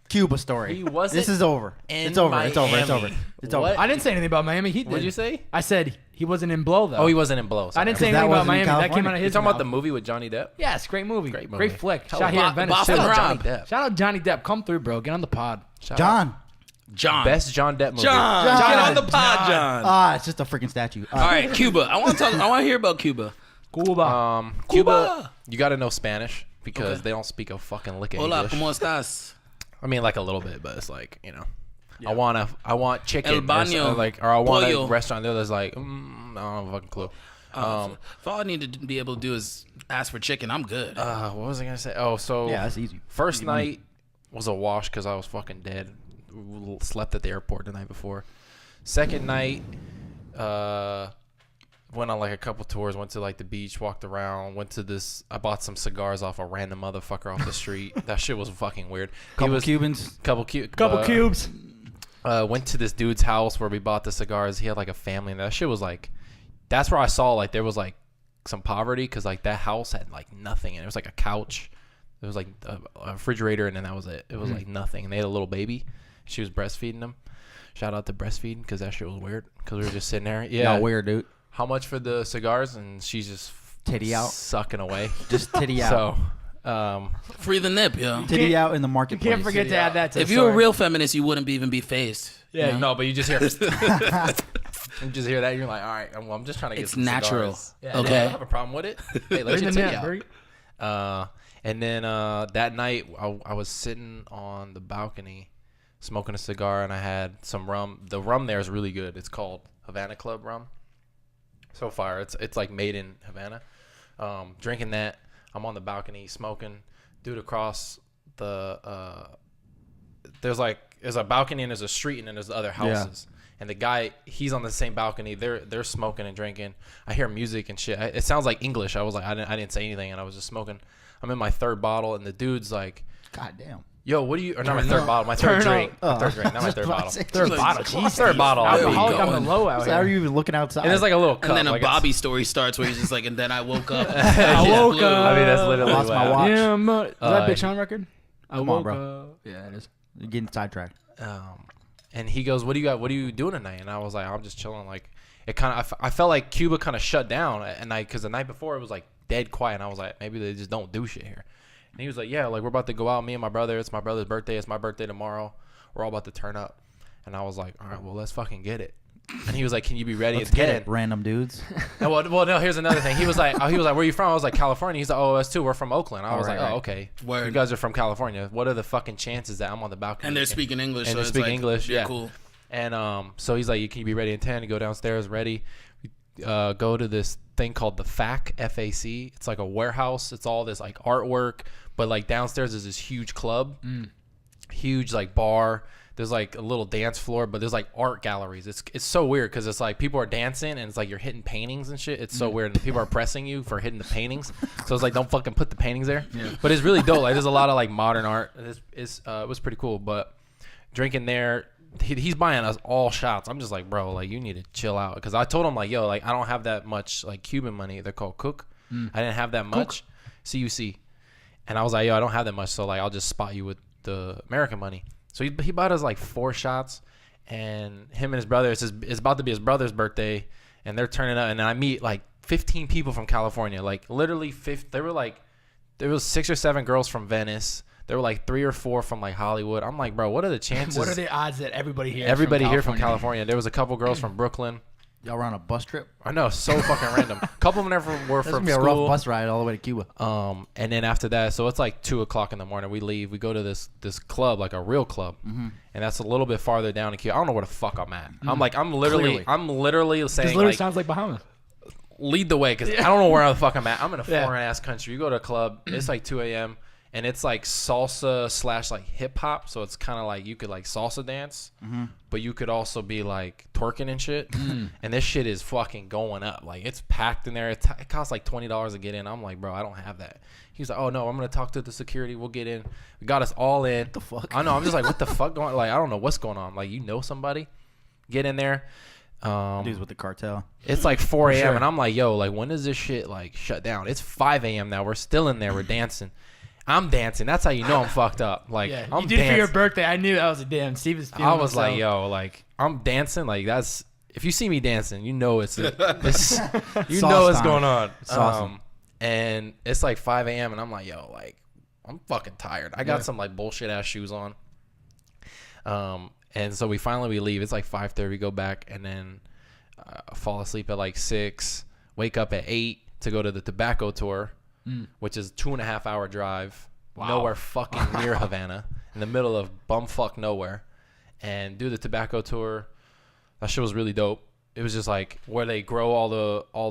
Cuba story. He wasn't This is over. in It's over. It's over. It's over. Miami. It's over. What? I didn't say anything about Miami. He did. What'd you say? I said he wasn't in Blow though. Oh, he wasn't in Blow. I didn't say Because that anything about wasn't Miami. in That came California. out of You his talking mouth. about the movie with Johnny Depp? Yes, great movie. Great movie. Great flick. Hell, Shot here in Venice. Boston too. Rob. Johnny Depp. Shout out Johnny Depp. Come through, bro. Get on the pod. Shout out. John. Best John Depp movie. John. John. Get on the pod, John. Ah, it's just a freaking statue. All right, Cuba. I want to hear about Cuba. Cuba. Cuba. You got to know Spanish because Okay. they don't speak a fucking lick of Hola, English. ¿cómo estás? I mean, like a little bit, but it's like, you know. I want chicken. El baño. Or I want Pollo. a restaurant there that's like, I don't have a fucking clue. If all I need to be able to do is ask for chicken, I'm good. What was I gonna say? Oh, so Yeah, that's easy. first night was a wash because I was fucking dead. Slept at the airport the night before. Second night, went on like a couple tours. Went to like the beach, walked around. Went to this. I bought some cigars off a random motherfucker off the street. That shit was fucking weird. Couple Cubans. Couple cubes. Went to this dude's house where we bought the cigars. He had like a family, and that shit was like, that's where I saw like there was like some poverty because like that house had like nothing, and it was like a couch, there was like a refrigerator, and then that was it. It was like nothing, and they had a little baby. She was breastfeeding them. Shout out to breastfeeding because that shit was weird because we were just sitting there. Yeah, No, weird, dude. How much for the cigars? And she's just Titty out. sucking away. Just titty out. So, Free the nip, yo. Titty out in the You marketplace. can't forget to add that to If the you were a story. real feminist, you wouldn't even be phased. Yeah. no, but you just hear, you just hear that. And you're like, all right, well, I'm just trying to get It's some natural. cigars. Yeah, Okay. I don't have a problem with it. Hey, let's Bring just the titty net, out. bro. And then that night, I was sitting on the balcony smoking a cigar, and I had some rum. The rum there is really good. It's called Havana Club rum. So far, it's like made in Havana. Drinking that, I'm on the balcony smoking. Dude across the there's a balcony and there's a street and then there's the other houses. And the guy, he's on the same balcony. They're smoking and drinking. I hear music and shit. It sounds like English. I was like, I didn't say anything, and I was just smoking. I'm in my third bottle, and the dude's like, God damn. "Yo, what do you?" Or not my third bottle, my third drink. up. My third drink, not my third bottle. Third bottle. Jeez, Third bottle. Alcoholic There on you the go. low out So how are here. you even looking outside? And there's like a little cup. And then a like it's- Bobby story starts where he's just like, and then I woke up. I woke Blue. up. I mean, that's literally Lost what my happened. watch. Yeah, is that Bitch On record? Come on, bro. Yeah, it is. You're getting sidetracked. And he goes, "What do you got? What are you doing tonight?" And I was like, "I'm just chilling." Like it kind of, I felt like Cuba kind of shut down at night because the night before it was like dead quiet. And I was like, maybe they just don't do shit here. And he was like, "Yeah, like we're about to go out. Me and my brother. It's my brother's birthday. It's my birthday tomorrow. We're all about to turn up." And I was like, "All right, well, let's fucking get it." And he was like, "Can you be ready Let's at get 10?" it, random dudes. And well, no. Here's another thing. He was like, "Where are you from?" I was like, "California." He's like, "Oh, us too. We're from Oakland." I was right, like, right. "Oh, okay. Word. You guys are from California. What are the fucking chances that I'm on the balcony?" And they're speaking English. And so they're it's speaking like, English, yeah. Cool. And so he's like, "Can you be ready at 10?" Go downstairs, ready. Go to this thing called the FAC, F-A-C. It's like a warehouse. It's all this like artwork, but like downstairs is this huge club, huge like bar. There's like a little dance floor, but there's like art galleries. It's so weird because it's like people are dancing and it's like you're hitting paintings and shit. It's so weird, and people are pressing you for hitting the paintings. So it's like, don't fucking put the paintings there. But it's really dope. Like there's a lot of like modern art. It was pretty cool. But drinking there. He's buying us all shots. I'm just like, bro, like you need to chill out. Because I told him like, yo, like I don't have that much like Cuban money. They're called Cook. I didn't have that much. CUC. And I was like, yo, I don't have that much. So like, I'll just spot you with the American money. So he bought us like 4 shots. And him and his brother, it's about to be his brother's birthday. And they're turning up. And then I meet like 15 people from California. Like literally, there was 6 or 7 girls from Venice. There were like 3 or 4 from like Hollywood. I'm like, bro, what are the chances? What are the odds that everybody here? Everybody here from California. There was a couple girls from Brooklyn. Y'all were on a bus trip? I know, so fucking random. A couple of them were That's from gonna be a school. rough bus ride all the way to Cuba. And then after that, so it's like 2:00 in the morning. We leave. We go to this club, like a real club, and that's a little bit farther down in Cuba. I don't know where the fuck I'm at. I'm literally saying This literally sounds like Bahamas. lead the way because I don't know where the fuck I'm at. I'm in a foreign ass country. You go to a club. It's like 2 a.m. and it's like salsa / like hip hop. So it's kind of like you could like salsa dance, but you could also be like twerking and shit. And this shit is fucking going up. Like it's packed in there. It costs like $20 to get in. I'm like, bro, I don't have that. He's like, oh no, I'm gonna talk to the security. We'll get in. We got us all in. What the fuck? I know. I'm just like, what the fuck going? Like I don't know what's going on. Like you know somebody, get in there. Dudes with the cartel. It's like 4 a.m. and I'm like, yo, like when does this shit like shut down? It's 5 a.m. now. We're still in there. We're dancing. I'm dancing. That's how you know I'm fucked up. Like I'm you did dancing. for your birthday. I knew that was a damn. Steve is feeling I was himself. like, yo, like I'm dancing. Like that's if you see me dancing, you know it's you Sauce know what's time. going on. It's awesome. And it's like 5 a.m. and I'm like, yo, like I'm fucking tired. I got some like bullshit ass shoes on. And so we leave. It's like 5:30. We go back and then fall asleep at like 6. Wake up at 8 to go to the tobacco tour. Which is 2.5 hour drive, nowhere fucking near Havana, in the middle of bumfuck nowhere, and do the tobacco tour. That shit was really dope. It was just like where they grow all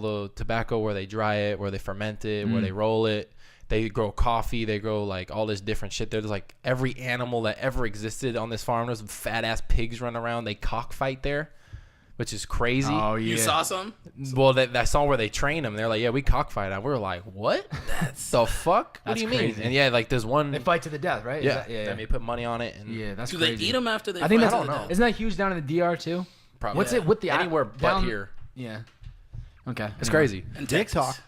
the tobacco, where they dry it, where they ferment it, where they roll it. They grow coffee. They grow like all this different shit. There's like every animal that ever existed on this farm. There's some fat ass pigs running around. They cockfight there, which is crazy. Oh yeah. You saw some? Well, that saw where they train them. They're like, yeah, we cockfight. And we were like, what? That's the fuck? What do you mean? crazy. And yeah, like there's one. They fight to the death, right? Yeah, yeah. They put money on it. And Yeah, that's Do crazy. they eat them after they I think fight that's to the death? Isn't that huge down in the DR too? Probably. What's it with the anywhere but down, here? Yeah. Okay. It's crazy. And Dick Texas. talk.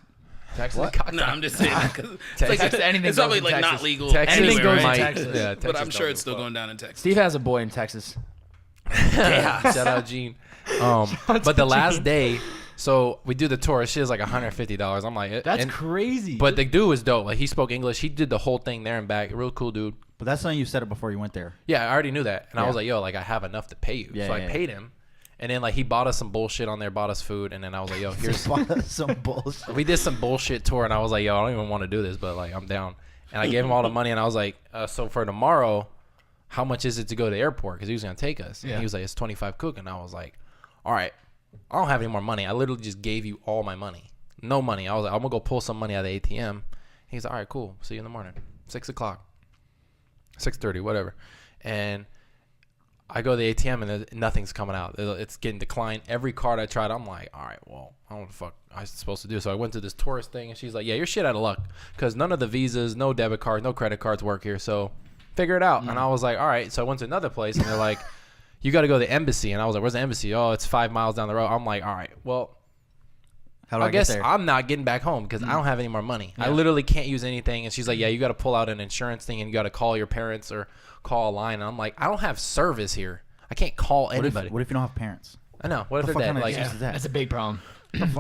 Texas. What? No, I'm just saying. It's, Texas, anything it's probably goes in like not Texas. legal Texas Anything anywhere, goes in right? Texas. Yeah, But I'm Texas sure don't it's still give a going down in Texas. Steve has a boy in Texas. fuck. Shout out Gene. But the last day, so we do the tour. Shit is like $150. I'm like, That's crazy. But the dude was dope. Like he spoke English. He did the whole thing there and back. Real cool dude. But that's something you said it before you went there. Yeah, I already knew that. And I Yeah. was like, yo, like I have enough to pay you. Yeah, so I yeah. paid him. And then like he bought us some bullshit on there, bought us food, and then I was like, yo, here's some bullshit. we did some bullshit tour, and I was like, yo, I don't even want to do this, but like I'm down. And I gave him all the money, and I was like, so for tomorrow, how much is it to go to the airport? Because he was gonna take us. And he was like, it's 25 cook, and I was like, all right, I don't have any more money. I literally just gave you all my money, no money. I was like, I'm gonna go pull some money out of the ATM. He's like, all right, cool. See you in the morning, 6 o'clock, 6:30, whatever. And I go to the ATM and nothing's coming out. It's getting declined. Every card I tried, I'm like, all right, well, I don't know what the fuck I was supposed to do. So I went to this tourist thing, and she's like, yeah, you're shit out of luck because none of the visas, no debit cards, no credit cards work here. So figure it out. And I was like, all right. So I went to another place, and they're like, you got to go to the embassy. And I was like, where's the embassy? Oh, it's 5 miles down the road. I'm like, all right, well, How do I guess get there? I'm not getting back home because I don't have any more money. I literally can't use anything. And she's like, yeah, you got to pull out an insurance thing, and you got to call your parents or call a line. And I'm like, I don't have service here. I can't call anybody. What if you don't have parents? I know. What if The they're fuck dead? kind of Like, excuse is that? That's a big problem.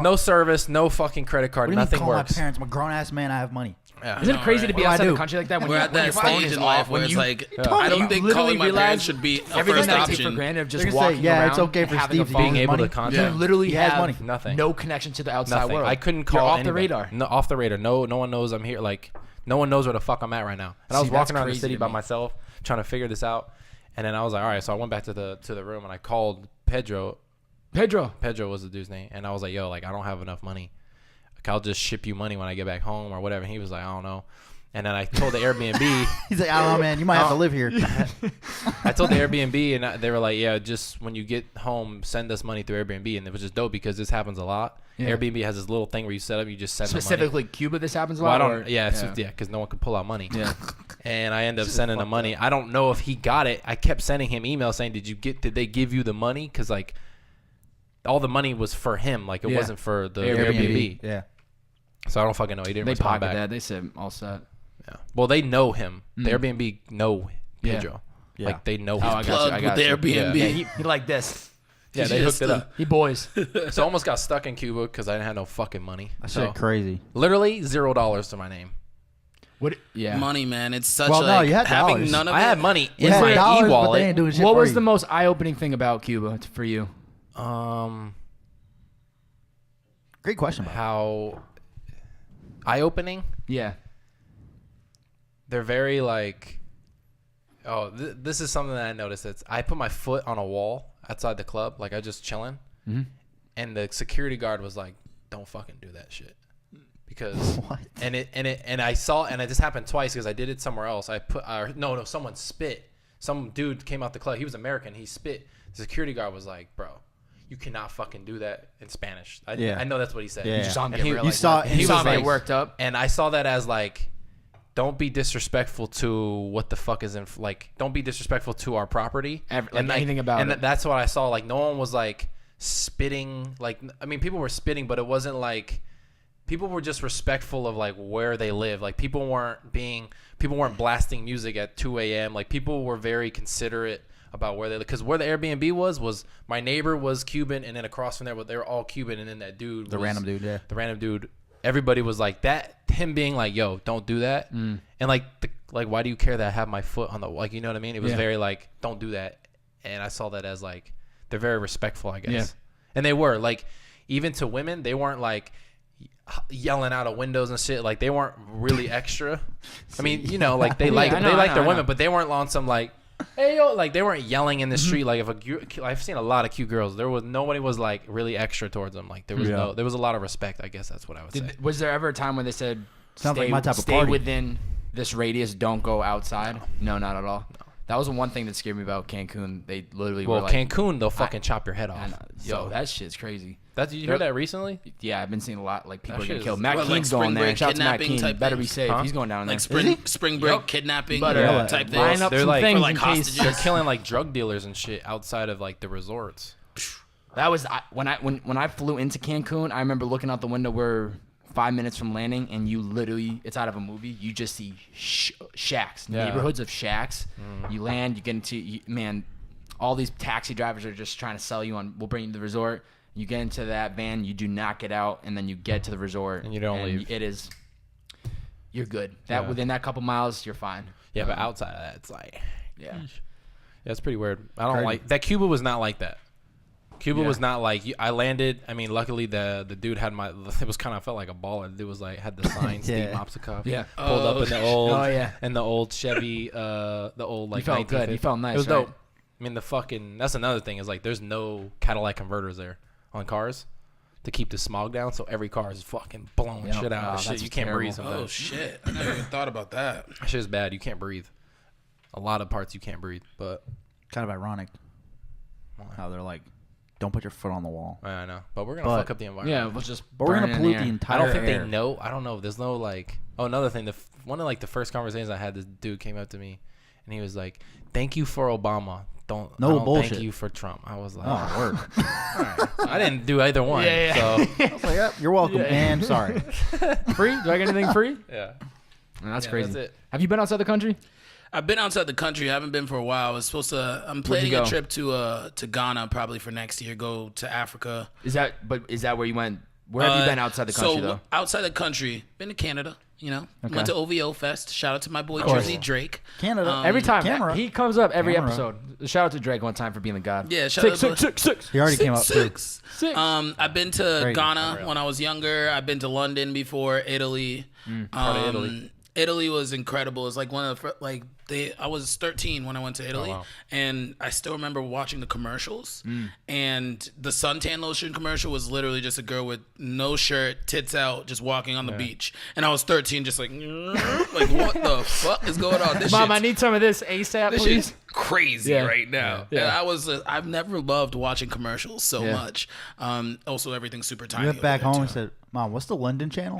no service, no fucking credit card, What do you mean nothing call works. my parents? I'm a grown ass man. I have money. Yeah. Isn't it crazy to be What do I outside the do? country like that when, We're you, at when your that phone stage is in off? life where When it's you like, Yeah. I don't think literally calling my realize parents should be a everything first that I take for option. granted of just They're gonna say, walking yeah, around it's okay for having a Steve phone. Being able to money. contact. You literally He has have money. Nothing. no connection to the outside Nothing. world. I couldn't call You're off anybody. the radar. No, off the radar. No one knows I'm here. Like, no one knows where the fuck I'm at right now. And I was See, that's walking around the crazy city to by me. myself trying to figure this out. And then I was like, all right. So I went back to the room and I called Pedro. Pedro. Pedro was the dude's name. And I was like, yo, like, I don't have enough money. Like, I'll just ship you money when I get back home or whatever. And he was like, I don't know. And then I told the Airbnb. He's like, I don't know, man. You might have to live here. I told the Airbnb, and they were like, yeah, just when you get home, send us money through Airbnb. And it was just dope because this happens a lot. Yeah. Airbnb has this little thing where you set up, you just send them money. Specifically Cuba, this happens a Well, I lot? don't, or- yeah, because no one can pull out money. Yeah. And I ended up sending the money. I don't know if he got it. I kept sending him emails saying, did they give you the money? Because, like, all the money was for him. Like, it Yeah. wasn't for the Airbnb. Airbnb. Yeah. So I don't fucking know. He didn't They respond pocket back. that. They said all set. Yeah. Well, they know him. The Airbnb know Yeah. Pedro. Yeah. Like, they know Oh, I him. got you. Plugged I with got the you. Airbnb. Yeah, he like this. Yeah, they Just hooked it up. He boys. So I almost got stuck in Cuba because I didn't have no fucking money. That So shit crazy. literally $0 to my name. What? Yeah. Money, man. It's such Well, no, like you had having dollars. none of I it. had money We in had my dollars, but they e-wallet. ain't doing shit What for was you. the most eye-opening thing about Cuba for you? Great question. how eye-opening. Yeah. They're very like, this is something that I noticed. I put my foot on a wall outside the club, like I just chilling, and the security guard was like, "Don't fucking do that shit," because What? and I saw, and it just happened twice because I did it somewhere else. I put no, someone spit. Some dude came out the club. He was American. He spit. The security guard was like, "Bro, you cannot fucking do that," in Spanish. I know that's what he said. Yeah. You just saw him And get he- real, you like, saw- he he saw was him get like- worked up. And I saw that as like, don't be disrespectful to what the fuck is in, like, don't be disrespectful to our property. Anything about and it. that's what I saw. Like, no one was like spitting. Like, I mean, people were spitting, but it wasn't like, people were just respectful of like where they live. Like, people weren't blasting music at 2 a.m. Like, people were very considerate about where they live. Because where the Airbnb was my neighbor was Cuban, and then across from there, they were all Cuban, and then that dude, The random dude. Everybody was like that. Him being like, "Yo, don't do that," and like, why do you care that I have my foot on the, like, you know what I mean? It was very like, don't do that, and I saw that as like, they're very respectful, I guess. Yeah. And they were like, even to women, they weren't like yelling out of windows and shit. Like, they weren't really extra. I mean, you know, like they like their women, but they weren't on some like, hey yo, like they weren't yelling in the street. Like, I've seen a lot of cute girls. Nobody was like really extra towards them. Like, there was a lot of respect. I guess that's what I would say. Was there ever a time when they said, Sounds like my type of stay party. within this radius, don't go outside? No, not at all. No. That was the one thing that scared me about Cancun. They literally were like, Cancun, they'll fucking chop your head off. Yo, that shit's crazy. Did you hear that recently? Yeah, I've been seeing a lot, like, people That are getting shit killed. is- Matt What, Keen's like going spring there. break Shout out to Matt kidnapping Keen. type Better be things? safe. Huh? He's going down there. Like spring break kidnapping But, type things. line up They're some like- things or like in case. hostages. They're killing like drug dealers and shit outside of like the resorts. That was when I flew into Cancun. I remember looking out the window. We're 5 minutes from landing, and you literally, it's out of a movie. You just see shacks, neighborhoods of shacks. You land, you get into, man, all these taxi drivers are just trying to sell you on, we'll bring you to the resort. You get into that van, you do not get out, and then you get to the resort. And you don't leave. It is, you're good. That within that couple miles, you're fine. Yeah, but outside of that, it's like, Yeah. it's pretty weird. I don't like that. Cuba was not like that. Cuba was not like, I landed. I mean, luckily the dude had it was kind of felt like a baller. The dude was like, had the sign Steve Mopsikoff. Yeah. Pulled up in the old, and the old Chevy, the old like. you felt good. You felt nice. It was right? dope. I mean, that's another thing is like, there's no Cadillac converters there on cars to keep the smog down. So every car is fucking blowing shit out. Shit, that's you can't terrible. breathe sometimes. Oh shit! I never even thought about that. That shit is bad. You can't breathe. A lot of parts you can't breathe, but Kind of ironic how they're like, don't put your foot on the wall. I know. But we're gonna But- fuck up the environment. Yeah, we'll just. But we're burn gonna in pollute air. the entire I don't think air. they know. I don't know. There's no like. Oh, another thing. One of like the first conversations I had, this dude came up to me, and he was like, "Thank you for Obama. No I don't bullshit. Thank you for Trump." I was like, Oh, word. all right. I didn't do either one. Yeah. So I was like, yep, you're welcome. And sorry. Free? Do I get anything free? yeah. That's Yeah, crazy. that's it. Have you been outside the country? I've been outside the country. I haven't been for a while. I was supposed to. I'm planning go? a trip to Ghana probably for next year. Go to Africa. Is that where you went? Where have you been outside the country though? Outside the country, been to Canada. You know, went to OVO Fest. Shout out to my boy course. Jersey Drake. Canada. Every time camera. he comes up, every Camera. episode. Shout out to Drake one time for being the god. Yeah, shout out to- six. He already came up too. Six. I've been to Crazy. Ghana when I was younger. I've been to London before. Italy. Part of Italy. Italy was incredible. It's like one of the I was 13 when I went to Italy, wow. and I still remember watching the commercials. And the suntan lotion commercial was literally just a girl with no shirt, tits out, just walking on the beach. And I was 13, just like what the fuck is going on? This Mom, shit's- I need some of this ASAP, this please. shit's crazy Yeah. right now. Yeah. And I've never loved watching commercials so Yeah. much. Also, everything's super tiny. You went over back there, home too. and said, Mom, what's the London channel?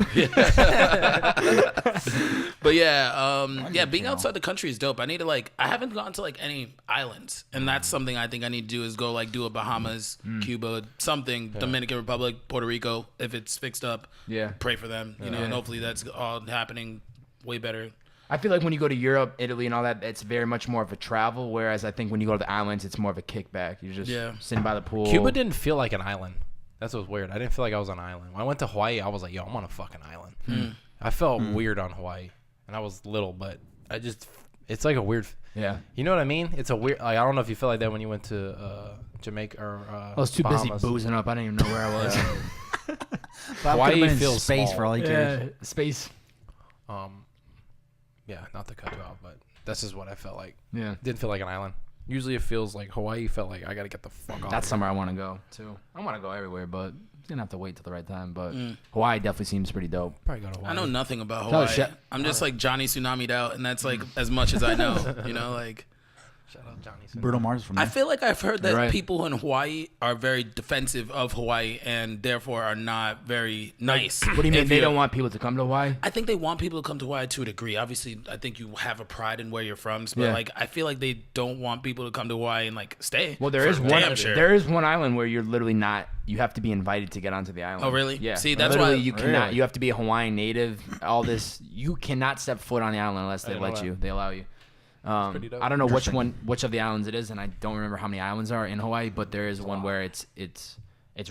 But yeah, being channel. outside the country is dope. I need to I haven't gone to any islands, and that's something I think I need to do is go do a Bahamas, Cuba, something, Dominican Republic, Puerto Rico, if it's fixed up. Yeah. Pray for them, and hopefully that's all happening way better. I feel like when you go to Europe, Italy, and all that, it's very much more of a travel. Whereas I think when you go to the islands, it's more of a kickback. You're just sitting by the pool. Cuba didn't feel like an island. That's what's weird. I didn't feel like I was on an island. When I went to Hawaii, I was like, yo, I'm on a fucking island. I felt weird on Hawaii, and I was little, but it's like a weird. Yeah. You know what I mean? It's a weird. I don't know if you felt like that when you went to Jamaica or I was too Bahamas. busy boozing up. I didn't even know where I was. Hawaii feels space small. for all he cares. Space. Yeah, not to cut you off, but that's just what I felt like. Yeah. Didn't feel like an island. Usually it feels like Hawaii felt like I gotta get the fuck off. That's somewhere I want to go too. I want to go everywhere, but it's gonna have to wait till the right time. But Hawaii definitely seems pretty dope. Probably go to Hawaii. I know nothing about Tell Hawaii. us, I'm just like Johnny Tsunami'd out, and that's like as much as I know. You know, like. Shout out Johnny. Bruno Mars is from there. I feel like I've heard that You're right. people in Hawaii are very defensive of Hawaii and therefore are not very nice. What do you mean If they you're- don't want people to come to Hawaii? I think they want people to come to Hawaii to a degree. Obviously, I think you have a pride in where you're from, but Yeah. like I feel like they don't want people to come to Hawaii and like stay. Well, there for is one. damn sure. There is one island where you're literally not. You have to be invited to get onto the island. Oh, really? Yeah. See, that's literally why- you cannot. Really? You have to be a Hawaiian native. All this. You cannot step foot on the island unless they didn't know let that. you. They allow you. pretty dope. I don't know which of the islands it is, and I don't remember how many islands are in Hawaii. But there is one where it's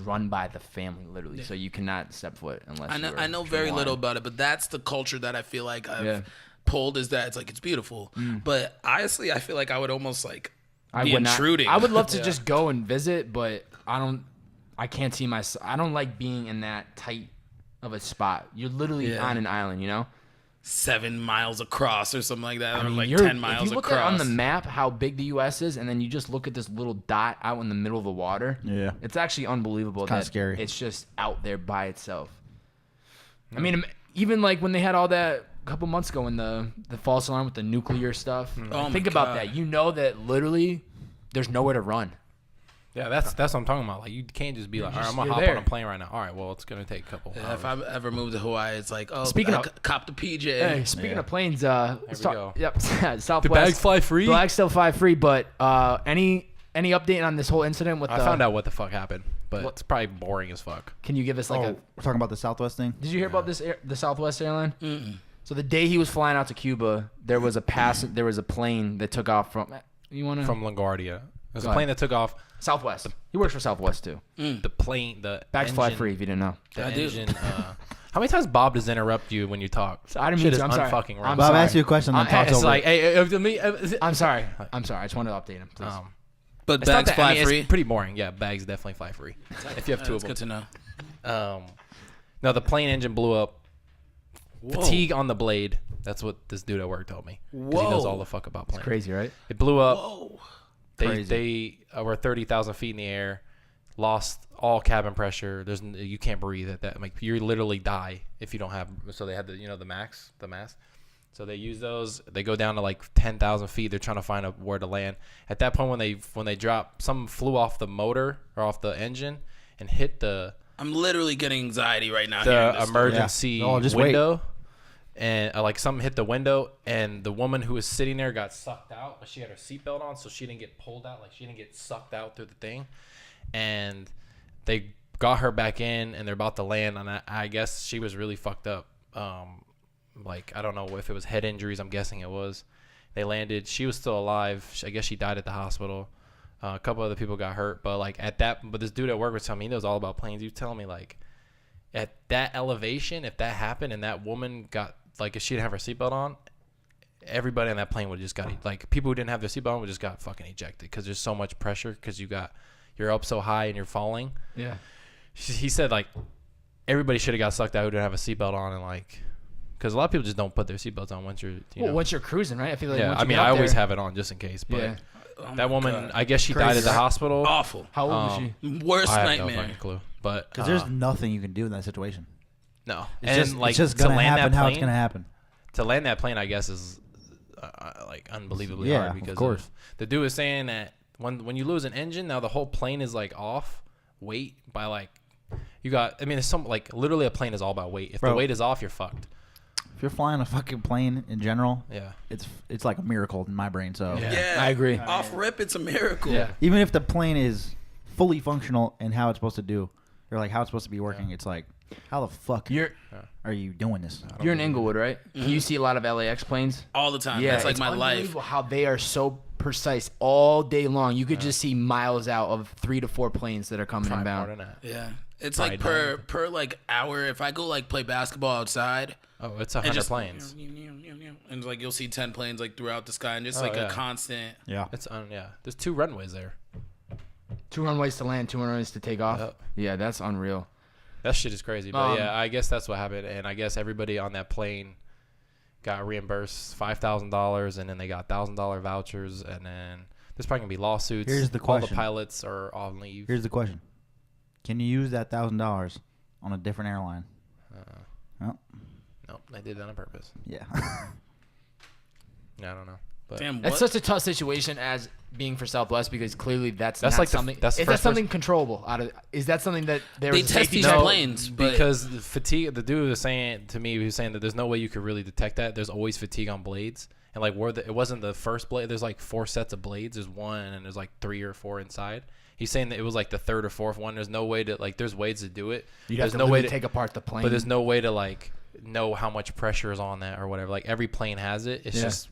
run by the family, literally. So you cannot step foot unless. I know very little about it, but that's the culture that I feel like I've pulled. Is that it's like it's beautiful, but honestly, I feel like I would almost like be intruding. I would love to just go and visit, but I can't see myself. I don't like being in that tight of a spot. You're literally on an island, you know. 7 miles across or something like that, or like You're- 10 miles if you look across. at on the map how big the U.S. is, and then you just look at this little dot out in the middle of the water. Yeah. It's actually unbelievable. kinda That scary. It's just out there by itself. I mean, even like when they had all that a couple months ago in the false alarm with the nuclear stuff. Oh my Think about God. that. You know that literally there's nowhere to run. Yeah, that's what I'm talking about. Like you can't just be like, all right, I'm gonna you're hop there. on a plane right now. All right, well, it's gonna take a couple. Yeah, hours. if I ever moved to Hawaii, it's like, oh, Speaking I of- cop the PJ. Hey, speaking of planes, let's we talk. go. Yep, Southwest. The bags fly free. The bags still fly free, but any update on this whole incident with I the? found out what the fuck happened, but What? it's probably boring as fuck. Can you give us like Oh, a? we're talking about the Southwest thing. Did you hear about this? The Southwest airline. So the day he was flying out to Cuba, there was a plane that took off from. You want to From LaGuardia, there's Go a plane ahead. that took off. Southwest? He works for Southwest too. The plane, the Bags fly engine- free if you didn't know. The I do. engine. How many times Bob does interrupt you when you talk? I didn't Shit mean is to. I'm sorry. unfucking wrong. I'm Bob sorry. asked you a question, then talks It's over. like, it. hey, me. I'm sorry. I just wanted to update him. Please. But It's not bags that- fly I mean, free. It's pretty boring. Yeah, bags definitely fly free if you have two of That's them. good to know. No, the plane engine blew up. Whoa. Fatigue on the blade. That's what this dude at work told me. Because he knows Whoa. all the fuck about planes. Crazy, right? It blew up. Whoa. They were 30,000 feet in the air. Lost all cabin pressure. You can't breathe at that. Like you literally die if you don't have. So they had the mask. So they use those. They go down to like 10,000 feet. They're trying to find where to land. At that point, when they drop, something flew off the motor or off the engine and hit the I'm literally getting anxiety right now. hearing this story. emergency Yeah. Oh, just wait. window. And like something hit the window, and the woman who was sitting there got sucked out, but she had her seatbelt on, so she didn't get pulled out. Like she didn't get sucked out through the thing. And they got her back in, and they're about to land. And I guess she was really fucked up. Like I don't know if it was head injuries. I'm guessing it was. They landed. She was still alive. I guess she died at the hospital. A couple other people got hurt, but this dude at work was telling me he knows all about planes. He was telling me like at that elevation, if that happened and that woman got like if she didn't have her seatbelt on, everybody on that plane would have just got like people who didn't have their seatbelt on would just got fucking ejected because there's so much pressure because you're up so high and you're falling. Yeah. He said like everybody should have got sucked out who didn't have a seatbelt on and like because a lot of people just don't put their seatbelts on once you're Once you're cruising, right? I feel like yeah. once I you mean get I up always there- have it on just in case. But Yeah. Oh that my woman, God. I guess she Crazy, died at the right? hospital. Awful. How old was she? Worst I have no nightmare. fucking clue. But Because there's nothing you can do in that situation. no, It's and just gonna happen how it's gonna happen. To land that plane, I guess, is like unbelievably Yeah, hard because of course. the dude was saying that when you lose an engine, now the whole plane is like off weight by like you got. I mean, it's some like literally a plane is all about weight. If the Bro. weight is off, you're fucked. If you're flying a fucking plane in general, Yeah. it's like a miracle in my brain. So Yeah, I agree. Off rip, it's a miracle. Yeah. even if the plane is fully functional and how it's supposed to do, or like how it's supposed to be working, it's like, how the fuck are you doing this? You're in Inglewood, right? Mm-hmm. Can you see a lot of LAX planes? All the time. Yeah, That's like it's my life. unbelievable how they are so precise all day long. You could just see miles out of 3 to 4 planes that are coming Probably more inbound. than that. Yeah. It's Probably like per like hour. If I go like play basketball outside, Oh, it's and 100 just planes. and like you'll see 10 planes like throughout the sky, and just like yeah. a constant. Yeah. It's yeah. There's 2 runways there. 2 runways to land, 2 runways to take off. Yep. Yeah, that's unreal. That shit is crazy. But yeah, I guess that's what happened. And I guess everybody on that plane got reimbursed $5,000, and then they got $1,000 vouchers, and then there's probably gonna be lawsuits. Here's the All the question. pilots are on leave. Here's the question: can you use that $1,000 on a different airline? Well, Nope, they did that on purpose. yeah. Yeah, I don't know. But Damn, That's what? such a tough situation as being for Southwest, because clearly that's not like the- something. that's the is that first something controllable? Is that something that there They was a test safety these check? planes, but because the fatigue. The dude was saying to me, he was saying that there's no way you could really detect that. There's always fatigue on blades, and like it wasn't the first blade. There's like 4 sets of blades. There's one, and there's like 3 or 4 inside. He's saying that it was like the 3rd or 4th one. There's no way to like. There's ways to do it. You'd There's have to no way literally to take apart the plane. But there's no way to like know how much pressure is on that or whatever. Like every plane has it. It's just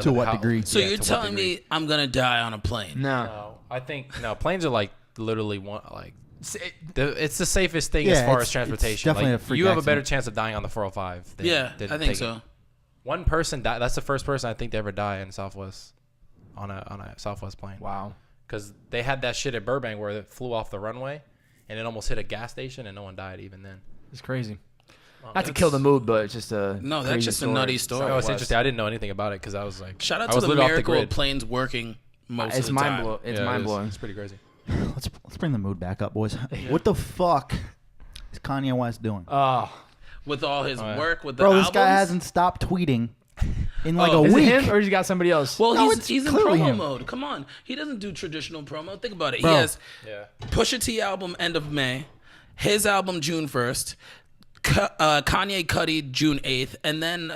To what degree? so yeah, you're to what telling degree. me I'm gonna die on a plane? no. No, I think no. Planes are like literally one like. It's the safest thing as Yeah, far it's- as transportation. it's definitely like, a freak you have a better accident. chance of dying on the 405. Than, Yeah, than I think taking- so. One person died. That's the first person I think to ever die in Southwest on a Southwest plane. Wow. Because they had that shit at Burbank where it flew off the runway and it almost hit a gas station and no one died even then. It's crazy. Well, Not to kill the mood, but it's just a No, that's crazy just a nutty story. Oh, it's Southwest. interesting. I didn't know anything about it because I was like, Shout out I to was the literally off the miracle of grid. planes working most It's of the time. mind blowing. It's Yeah, it mind is. blowing. It's pretty crazy. Let's bring the mood back up, boys. What the fuck is Kanye West doing? Oh, With all his yeah. work, with the Bro, albums. this guy hasn't stopped tweeting in like Oh, a is week. it him or has he got somebody else? Well, No, he's it's in clearly promo him. mode. Come on, he doesn't do traditional promo. Think about it. Bro. He has Yeah. Pusha T album end of May, his album June 1st, Kanye Cudi June 8th, and then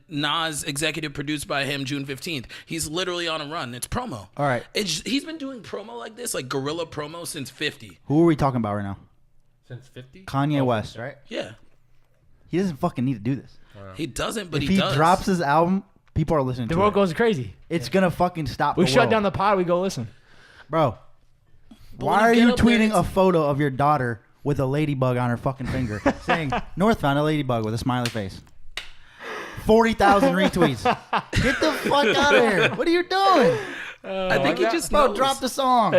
Nas executive produced by him June 15th. He's literally on a run. It's promo. All right. He's been doing promo like this, like guerrilla promo, since 50. Who are we talking about right now? Since 50? Kanye West, right? Yeah, He doesn't fucking need to do this. he doesn't, but If he he does. drops his album, people are listening the to world it. goes crazy. It's gonna fucking stop. We the shut world. down the pod. We go listen. Bro. But Why when are you get you up there, tweeting it's- a photo of your daughter with a ladybug on her fucking finger, saying North found a ladybug with a smiley face? 40,000 retweets. Get the fuck out of here! What are you doing, I think he just bro? knows. Drop the song.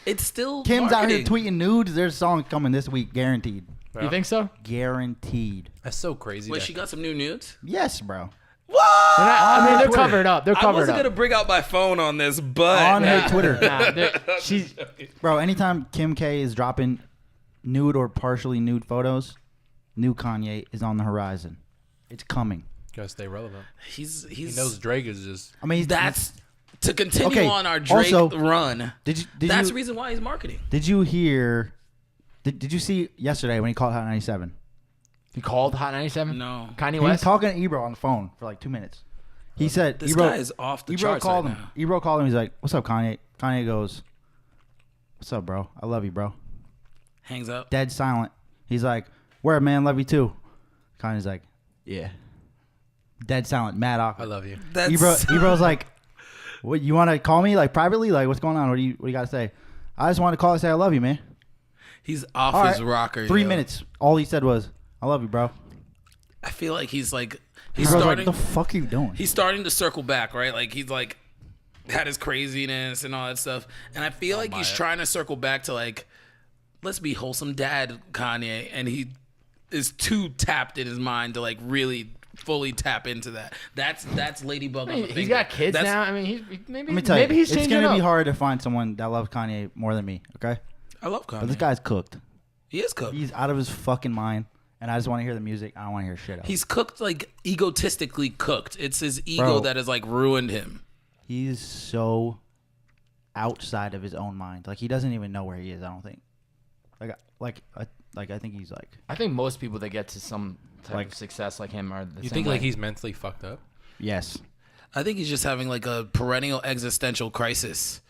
It's still Kim's out here marketing. tweeting nudes. There's a song coming this week, guaranteed. You think so? Guaranteed. That's so crazy. Wait, that- she got some new nudes? Yes, bro. What? I mean, they're Twitter. covered up. They're I covered wasn't up. gonna bring out my phone on this, but On her Twitter, Nah, she's bro. Anytime Kim K is dropping nude or partially nude photos, new Kanye is on the horizon. It's coming. Gotta stay relevant. he's He knows Drake is just. I mean, that's to continue Okay, on our Drake also, run. Did That's you the reason why he's marketing. did you hear? Did you see yesterday when he called Hot 97? he called Hot 97. No. Kanye He was West. talking to Ebro on the phone for like 2 minutes. He said, This Ebro, guy is off the Ebro charts called right him. now. Ebro called him. He's like, "What's up, Kanye?" Kanye goes, "What's up, bro? I love you, bro." Hangs up. Dead silent. He's like, "Where, man? Love you too." Kanye's like, "Yeah." Dead silent. Mad I awkward. love you. That's Ebro's like, "What? You want to call me like privately? Like, what's going on? What do you got to say?" I just want to call and say I love you, man. he's off All his right, rocker. 3 yo. minutes. All he said was, "I love you, bro." I feel like he's Ebro's starting. like, "The fuck are you doing?" He's starting to circle back, right? Like he's like had his craziness and all that stuff, and I feel like he's trying to circle back to like, let's be wholesome dad, Kanye, and he is too tapped in his mind to like really fully tap into that. That's Ladybug on the finger. He's got kids That's- now. I mean, maybe Let me tell you, maybe he's it's changing gonna be up. hard to find someone that loves Kanye more than me. Okay, I love Kanye. but this guy's cooked. he is cooked. He's out of his fucking mind, and I just want to hear the music. I don't want to hear shit else. He's cooked, like egotistically cooked. It's his ego Bro. that has like ruined him. He's so outside of his own mind. Like he doesn't even know where he is. I don't think. I think he's like. I think most people that get to some type Like- of success like him are the You same think way. like he's mentally fucked up? Yes. I think he's just having like a perennial existential crisis.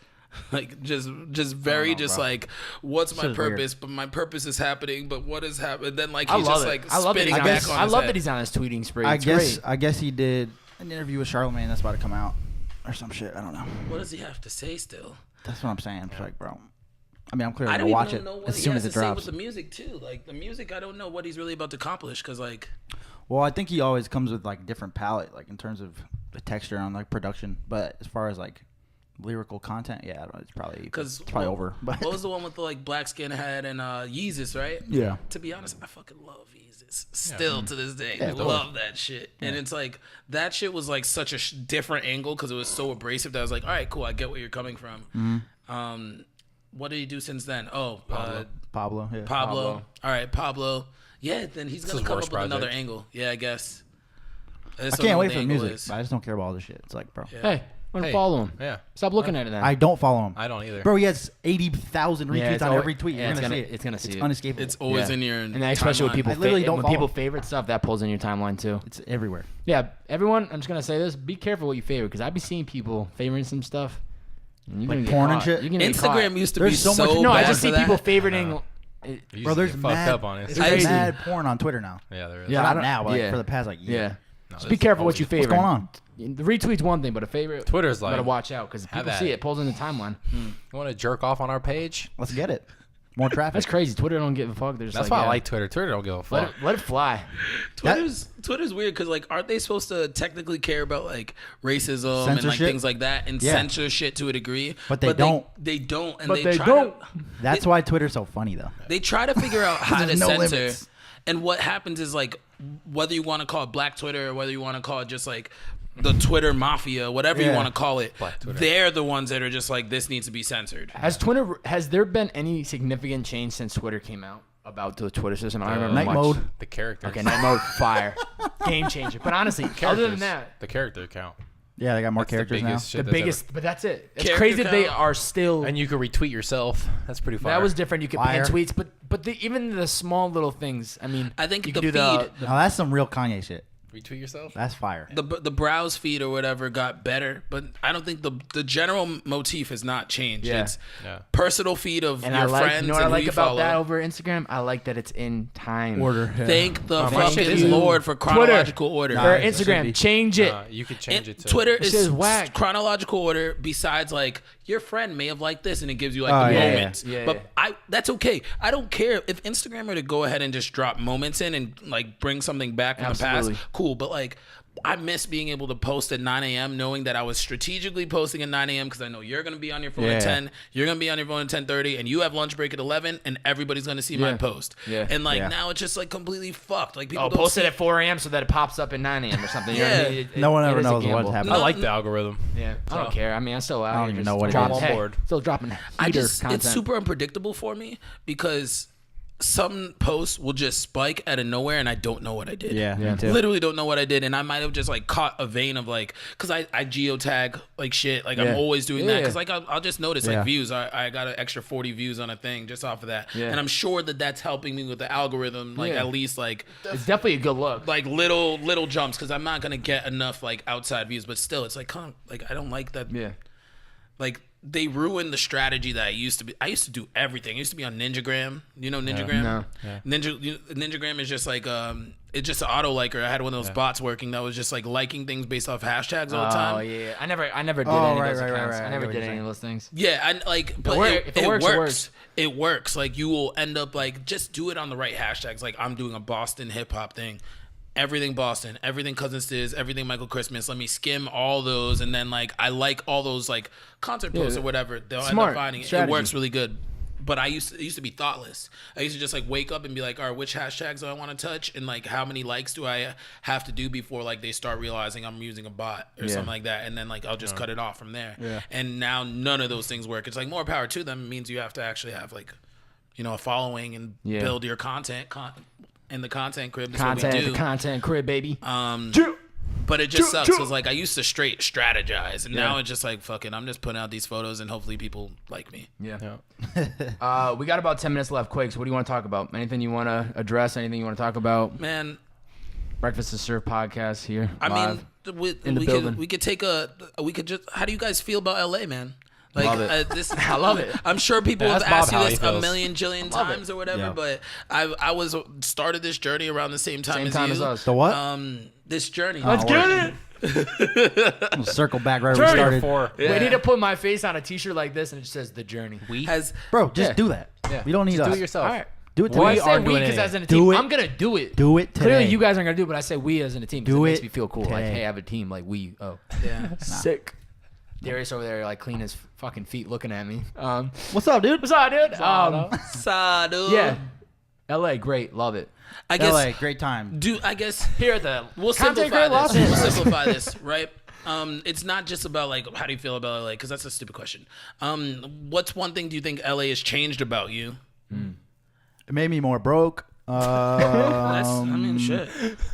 Like just very know, just bro. like, what's my Shit is weird. purpose? But my purpose is happening. But what has happened? Then like I he's love just it. like I love that spinning he's back on. on I his love head. that he's on his tweeting spree. I It's guess. great. I guess he did an interview with Charlamagne. That's about to come out, or some shit. I don't know. What does he have to say still? That's what I'm saying. I'm just like, bro. I mean, I'm clearly I gonna don't watch even it know what as he soon has as to it say drops. with the music too. Like the music, I don't know what he's really about to accomplish. Cause like, Well, I think he always comes with like different palette, like in terms of the texture on like production. But as far as like lyrical content. Yeah, I don't know, it's probably over. But what was the one with the like black skinhead and Yeezus, right? Yeah. To be honest, I fucking love Yeezus. Still to this day, Yeah, love that shit. Yeah. And it's like that shit was like such a different angle because it was so abrasive that I was like, all right, cool, I get where you're coming from. Mm-hmm. What did he do since then? Oh, Pablo. Yeah. Pablo. All right, Pablo. Yeah, then he's gonna come up with another angle. Yeah, I guess. I can't wait for the music. But I just don't care about all this shit. It's like, bro. Yeah. Hey, I'm gonna follow him. Yeah. Stop looking at it then. I don't follow him. I don't either. Bro, he has 80,000 retweets on every tweet. Yeah, You're gonna see it's gonna see it's it. unescapable. It's always in your and especially with people. I literally don't when follow people him. favorite stuff, that pulls in your timeline too. It's everywhere. Yeah, everyone. I'm just gonna say this: be careful what you favorite, because I be seeing people favoring some stuff. And you're Like gonna get porn and caught. shit? You're gonna get caught. Instagram used to be There's so much- No, I bad just see for people that. favoriting. Bro, there's fucked mad, up on it. there's mad porn on Twitter now. Yeah, there is. Yeah, Not now, but like for the past like year. Yeah. No, Just be careful what you favorite. What's going on? The retweet's one thing, but a favorite. Twitter's like, gotta watch out because people see it pulls in the timeline. You want to jerk off on our page? Let's get it. More traffic. That's crazy. Twitter don't give a fuck. They're just That's like, why I like Twitter. Twitter don't give a fuck. let it fly. Twitter's weird because like aren't they supposed to technically care about like racism and like Censorship? things like that and censor shit to a degree? But they don't. They don't. And But they they try don't. That's why Twitter's so funny though. They try to figure out how to There's no censor. limits. And what happens is like whether you want to call it Black Twitter or whether you want to call it just like the Twitter mafia, whatever you want to call it, they're the ones that are just like this needs to be censored. Has there been any significant change since Twitter came out about the Twitter system? I don't remember Night much. mode. The characters. Okay, night mode, fire, game changer. But honestly, other than that, the character count. Yeah, they got more characters now. the biggest. But that's it. It's Character crazy that they count. are still. And you can retweet yourself. That's pretty fun. That was different. You could Fire. pin tweets, but even the small little things. I mean, I think you the could do feed- Now that's some real Kanye shit. retweet yourself. That's fire. The browse feed or whatever got better, but I don't think the general motif has not changed. Yeah. It's Yeah. personal feed of and your I like. friends You know what I and who like you about follow. that over Instagram? I like that it's in time. Order. Thank the my shit fucking isn't. Lord for chronological order. Nah, Or it should Instagram, be. change it. You could change it to Twitter This is is whack. chronological order. Besides, like your friend may have liked this, and it gives you like Oh, the yeah, moments. yeah. Yeah, but yeah. that's okay. I don't care if Instagram were to go ahead and just drop moments in and like bring something back from Absolutely. the past. Cool, but like. I miss being able to post at 9 a.m. knowing that I was strategically posting at 9 a.m. because I know you're going to be on your phone at 10, you're going to be on your phone at 10:30, and you have lunch break at 11, and everybody's going to see my post. Yeah. And like Yeah. now it's just like completely fucked. Like people Oh, don't post see it at 4 a.m. so that it pops up at 9 a.m. or something. You know what I Yeah. mean? No one ever it is a knows what's gamble. happening. I like the algorithm. Yeah, I don't care. I mean, I'm still out I don't here even just know what it dropping- is. I'm on hey, board. Still dropping it's content. super unpredictable for me because some posts will just spike out of nowhere and I don't know what I did. Yeah, me too. Literally don't know what I did, and I might have just like caught a vein of like, cause I geotag like shit. Like I'm always doing that, Yeah. cause like I'll just notice Yeah. like views. I got an extra 40 views on a thing just off of that, Yeah. and I'm sure that that's helping me with the algorithm. Like Yeah. at least like It's definitely a good look. like little jumps, cause I'm not gonna get enough like outside views, but still it's like kind of like I don't like that. Yeah. Like they ruined the strategy that I used to be. I used to do everything. I used to be on Ninjagram. You know Ninjagram? No. Ninjagram is just like it's just an auto liker. I had one of those bots working that was just like liking things based off hashtags all the time. Oh yeah. I never did Oh, any right, of those right, right, accounts. right. I I never get what did you're any of those things. Yeah, and like, but if it works, it works. It works. Like you will end up like just do it on the right hashtags. Like I'm doing a Boston hip hop thing. Everything Boston, everything Cousin Stiz, everything Michael Christmas. Let me skim all those, and then like I like all those like concert posts or whatever. They'll end smart up finding it. strategy. It works really good. But it used to be thoughtless. I used to just like wake up and be like, all right, which hashtags do I want to touch, and like how many likes do I have to do before like they start realizing I'm using a bot or something like that, and then like I'll just cut it off from there. Yeah. And now none of those things work. It's like more power to them. It means you have to actually have like, a following and build your content. In the content crib, that's what we do. The content crib, baby. But it just sucks because like I used to straight strategize, and now it's just like fucking. I'm just putting out these photos, and hopefully people like me. Yeah. We got about 10 minutes left. Quakes, what do you want to talk about? Anything you want to address? Anything you want to talk about? Man, Breakfast to Serve podcast here. I live. mean, in the building. we could just. How do you guys feel about LA, man? Like Love it. I love it. I'm sure people have Ask asked Bob you how this he a feels. million jillion times or whatever, Yeah. but I started this journey around the same time as us. The what? This journey. Let's get it. We'll circle back right where we Journey. started. We need to put my face on a t-shirt like this and it just says The Journey. Bro, just Yeah. do that. Yeah. We don't need Just us. do it yourself. All right. Do it today. Well, I We say aren't we doing because it. as in a Do team, it. I'm going to do it. Do it today. Clearly you guys aren't going to do it, but I say we as in a team. 'cause Do it makes it me feel cool. Like, today. hey, I have a team. Like we, Yeah. sick. Darius over there like cleaning his fucking feet, looking at me. What's up, dude? What's up, dude? Sadu. Yeah, L.A. great, love it. I guess. LA, great time. I guess Here at the we'll Content simplify Creator Los this. We'll Angeles. simplify this, right? It's not just about like how do you feel about LA, because that's a stupid question. What's one thing do you think LA has changed about you? It made me more broke. Shit.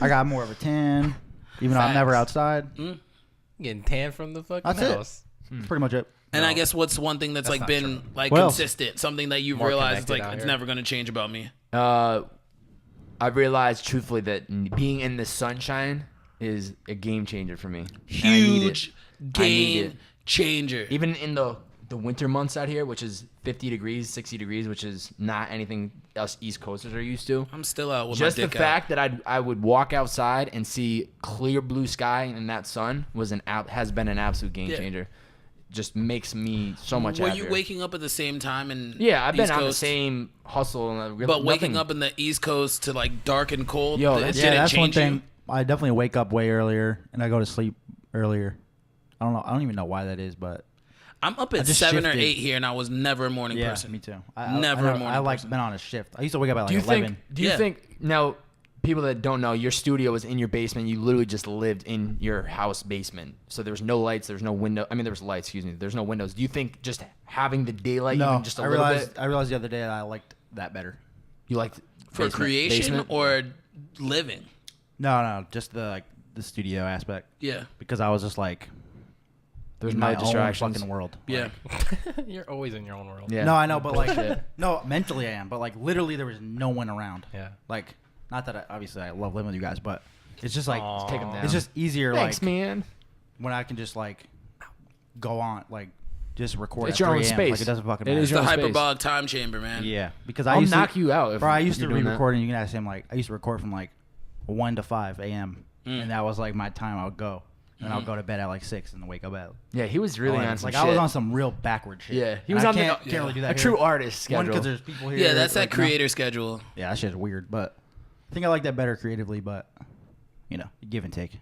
I got more of a tan, even though I'm never outside. Getting tan from the fucking That's it. house. That's pretty much it. And I guess what's one thing that's like not been true. like Well, consistent, something that you've more realized connected like out it's here. never gonna change about me. I realized truthfully that being in the sunshine is a game changer for me. And I need it. Huge I need game it. changer. Even in the winter months out here, which is 50 degrees, 60 degrees, which is not anything us East Coasters are used to. I'm still out with Just my the dick fact that I would walk outside and see clear blue sky and that sun has been an absolute game Yeah. changer. Just makes me so much Were happier. you waking up at the same time and Yeah, I've been East on the Coast? same hustle. And But waking up in the East Coast to like dark and cold, Yo, it that's- didn't that's one change you? thing. I definitely wake up way earlier and I go to sleep earlier. I don't know. I don't even know why that is, but I'm up at just 7 or shifted. 8 here, and I was never a morning yeah, person. me too. Never a morning I like person. been on a shift. I used to wake up at like do you 11. think? Do you Yeah. think now? People that don't know, your studio was in your basement. You literally just lived in your house basement. So there was no lights. There was no window. I mean, there was lights. Excuse me. There's no windows. Do you think just having the daylight, No, even just a I little realized. bit, I realized the other day that I liked that better. you liked For basement- creation basement? or living? No, just the studio aspect Yeah. because I was just like There's in no my own distractions. fucking world. Yeah. You're always in your own world. Yeah. No, I know, but like Bullshit. no, mentally I am, but like literally there was no one around. Yeah. Like not that obviously I love living with you guys, but it's just like Aw. Take 'em down. it's just easier Thanks, like man. when I can just like go on like just record It's at your own 3 a.m. space. Like it doesn't fucking It matter. is It's the your own space. hyperbolic time chamber, man. Yeah, because I I'll used knock to, you out. If bro, I used to you're doing that. re-record, and you can ask him like I used to record from like 1 to 5 a.m. and that was like my time I would go, and I'll go to bed at like 6 and then wake up at. Yeah, he was really 11. on some like shit. I was on some real backward shit. Yeah, he And was I on can't the really do that. a here. true artist One schedule. because there's people here. Yeah, that's like, that creator schedule. Yeah, that shit's weird, but I think I like that better creatively. But you know, give and take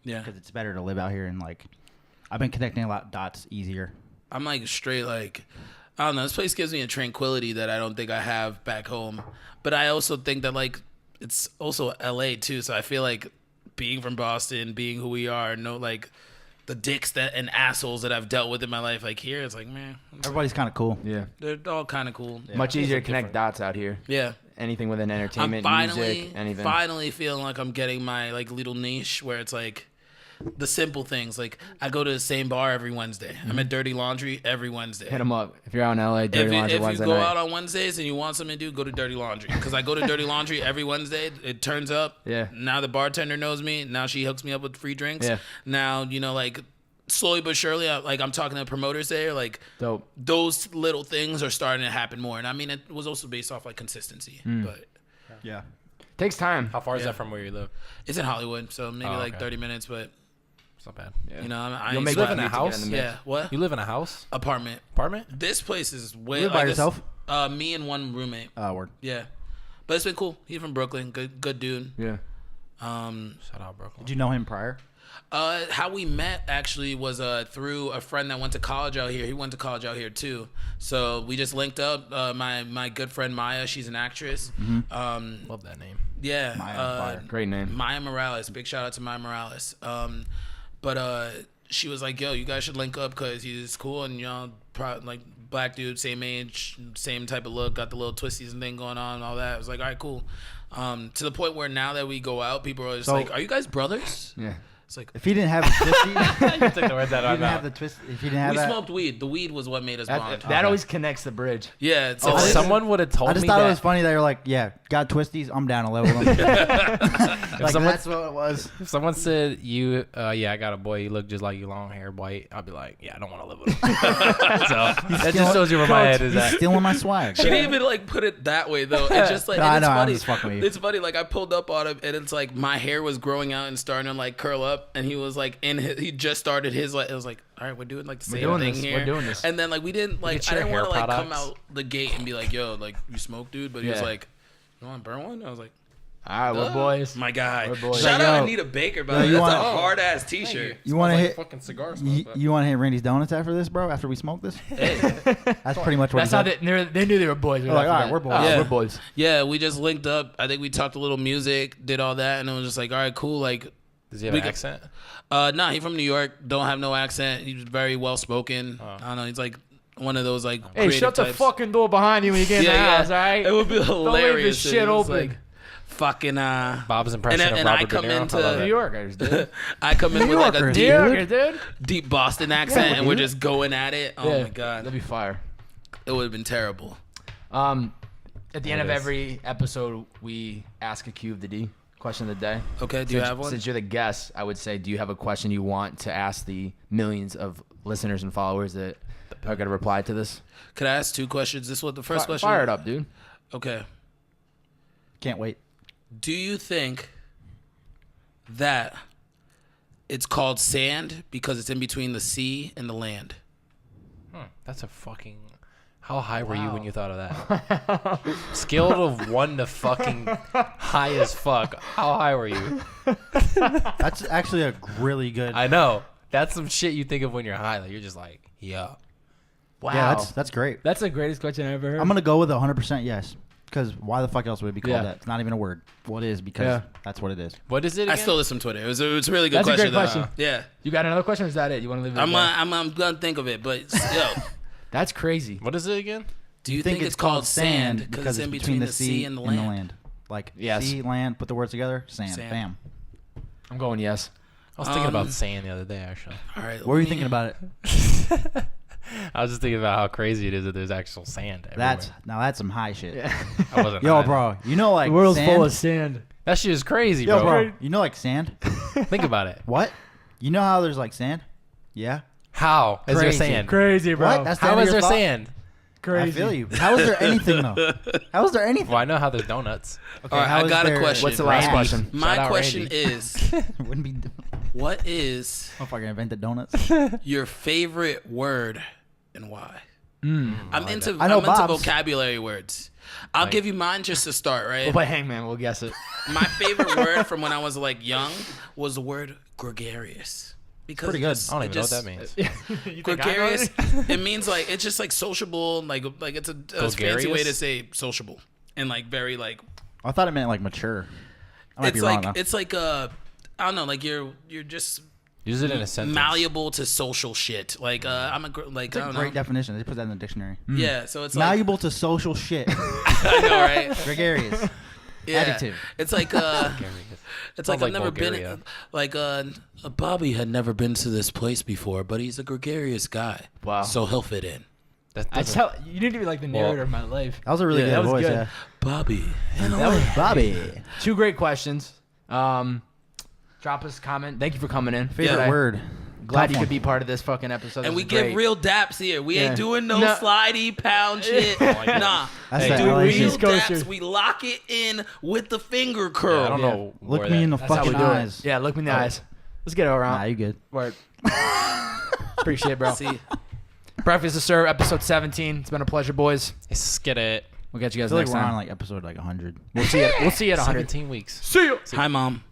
Yeah. because it's better to live out here and like I've been connecting a lot of dots easier. I'm like straight like I don't know. This place gives me a tranquility that I don't think I have back home. But I also think that like it's also LA too. So I feel like being from Boston, being who we are, no like the dicks that and assholes that I've dealt with in my life. Like here, it's like man, Everybody's kind of cool. Yeah, they're all kind of cool. much easier to connect dots out here. Yeah. Anything within I'm entertainment, finally, music, anything. finally feeling like I'm getting my like little niche where it's like the simple things. Like I go to the same bar every Wednesday. I'm at Dirty Laundry every Wednesday. Hit them up if you're out in LA. Dirty If Laundry you Wednesday go night. out on Wednesdays and you want something to do, go to Dirty Laundry. Because I go to Dirty Laundry every Wednesday. It turns up. Yeah. Now the bartender knows me. Now she hooks me up with free drinks. Yeah. Now, you know, like slowly but surely, I'm talking to promoters there. Like Dope. those little things are starting to happen more. And I mean, it was also based off like consistency. But Yeah. Takes time. How far is Yeah. that from where you live? it's in Hollywood. So maybe Oh, like okay. 30 minutes. But, It's not bad. you know, I You'll ain't make live in that a need to get house? in the mix. Yeah. What? You live in a house? Apartment. Apartment? This place is way. You live by I guess, yourself? Me and one roommate. Word. Yeah. But it's been cool. He's from Brooklyn. Good dude. Yeah. Shout out, Brooklyn. Did you know him prior? How we met actually was through a friend that went to college out here. He went to college out here too. So we just linked up. My good friend Maya, she's an actress. Love that name. Yeah. Maya on fire. Great name. Maya Morales. Big shout out to Maya Morales. But she was like, "Yo, you guys should link up because he's cool and y'all like black dude, same age, same type of look, got the little twisties and thing going on and all that." I was like, "All right, cool." To the point where now that we go out, people are just So- like, "Are you guys brothers?" Yeah. It's like If he didn't have the twisty, You took the words out if he of my didn't have mouth. the twist, if he didn't have we that, smoked weed. The weed was what made us bond. That always connects the bridge. Yeah. So If like, someone would have told I just me thought that, it was funny that you're like, yeah, got twisties, I'm down to level them. Like someone- that's what it was. if someone said you, yeah, I got a boy, you look just like you, long hair, white, I'd be like, yeah, I don't want to live with him. So that just shows you where my head is He's at. stealing my swag. she didn't even like put it that way though. It's just like No, and I it's know, I'm funny. just fucking with you. It's funny. Like I pulled up on him and it's like my hair was growing out and starting to like curl up, and he was like he just started his like it was like, all right, we're doing like the same doing thing this. here. We're doing this. And then like we didn't like get I your didn't want to hair like come products. out the gate and be like, yo, like you smoke, dude. But he was Yeah. like, you want to burn one? I was like, All right, we're boys. My guy. We're boys. Shout Yo, out Anita Baker, bro. yo, you That's wanna- a hard ass T-shirt. You want to hit? fucking cigar You want to hit Randy's Donuts after this, bro? After we smoke this? That's pretty much what. That's how they knew they were boys. They're like, all right, we're boys. Yeah. We're boys. Yeah, we just linked up. I think we talked a little music, did all that, and it was just like, all right, cool. Like, Does he have an accent? Nah, he's from New York. Don't have no accent. He's very well spoken. I don't know. He's like one of those like. Hey, shut the types. fucking door behind you when you get in the house, all right? It would be hilarious. Don't leave this shit It was open. like, fucking Bob's impression of and Robert I come De Niro. into I love New it. Yorkers, dude. I come in with like a Yorkers, New deep, Yorkers, dude. deep Boston accent, and we're dude. just going at it. Oh Yeah, my god, that'd be fire. it would have been terrible. At the end of It is. every episode, we ask a Q of the D question of the day. Okay, do you have one? Since you're the guest, I would say, do you have a question you want to ask the millions of listeners and followers that are going to reply to this? Could I ask two questions? This was the first question. Fire it up, dude. Okay. Can't wait. Do you think that it's called sand because it's in between the sea and the land? That's a fucking. How high were you when you thought of that? Scaled of 1 to fucking high as fuck. How high were you? That's actually a really good. I know. That's some shit you think of when you're high. Like you're just like, yeah. Wow. Yeah, that's great. That's the greatest question I ever heard. I'm gonna go with 100% yes. Because why the fuck else would it be called Yeah. that? It's not even a word. Well, it is because Yeah. that's what it is. What is it I again? stole this from Twitter. It was a really good That's a question. great though. question. Yeah. You got another question or is that it? You want to leave it at that? I'm gonna think of it, but yo, That's crazy. What is it again? do you think it's called sand because it's in between the sea and the land? Like Yes. sea, land, put the words together, sand. Sand. Bam. I'm going yes. I was thinking about sand the other day, actually. All right. What were you thinking about it? I was just thinking about how crazy it is that there's actual sand everywhere. That's some high shit. I wasn't Yo, high. bro, you know like The world's sand? full of sand. That shit is crazy, Yo, bro. bro, you know like sand? Think about it. What? You know how there's like sand? Yeah. How is there Crazy. sand? Crazy, bro. What? That's the How end of is your there thought? sand? crazy. I feel you. How is there anything though? How is there anything? Well, I know how there's donuts. Okay, All right, how I is got a there- question. What's the last Randy. question? My Shout out question Randy. is, Wouldn't be. what is I'm fucking invented donuts. your favorite word and why? Mm. I'm into I know I'm into Bob's. vocabulary words. I'll Like- give you mine just to start, right? We'll play Hangman. We'll guess it. My favorite word from when I was like young was the word gregarious. Because Pretty it good. just- I don't it even know what just- that means. You think I know Gregarious. it? It means like it's just like sociable, like it's a fancy way Gregarious? to say sociable and like very like I thought it meant like mature. I might it's be like wrong though. it's like I don't know, like you're just Use it in a sentence. malleable to social shit. Like I'm a like It's I a don't great know. definition. They put that in the dictionary. Yeah, so it's like Malleable to social shit. I know, right? Gregarious. Yeah. Adjective. It's like it's like Sounds I've like never Bulgaria. been like Bobby had never been to this place before, but he's a gregarious guy. Wow. So he'll fit in. That I doesn't- tell you need to be like the narrator of my life. That was a really Yeah, good that was voice. good. Yeah. Bobby. That was Bobby. two great questions. Drop us a comment. Thank you for coming in. Favorite Yeah. word. Glad Tough you one. could be part of this fucking episode. And This we is give great. real daps here. We Yeah. ain't doing no No. slidey pound shit. Nah. That's We that do LA real shit. East Coaster. daps. We lock it in with the finger curl. Yeah, I don't Yeah. know. Look where me that- in the That's how we fucking do eyes. it. Yeah, look me in the eyes. Let's get it around. Nah, you good. Word. Appreciate it, bro. See, Breakfast to Serve, episode 17. It's been a pleasure, boys. Skid it. We'll catch you I guys feel like next we're time. on like episode like 100. We'll see you at 100. 17 weeks. See you. hi, Mom.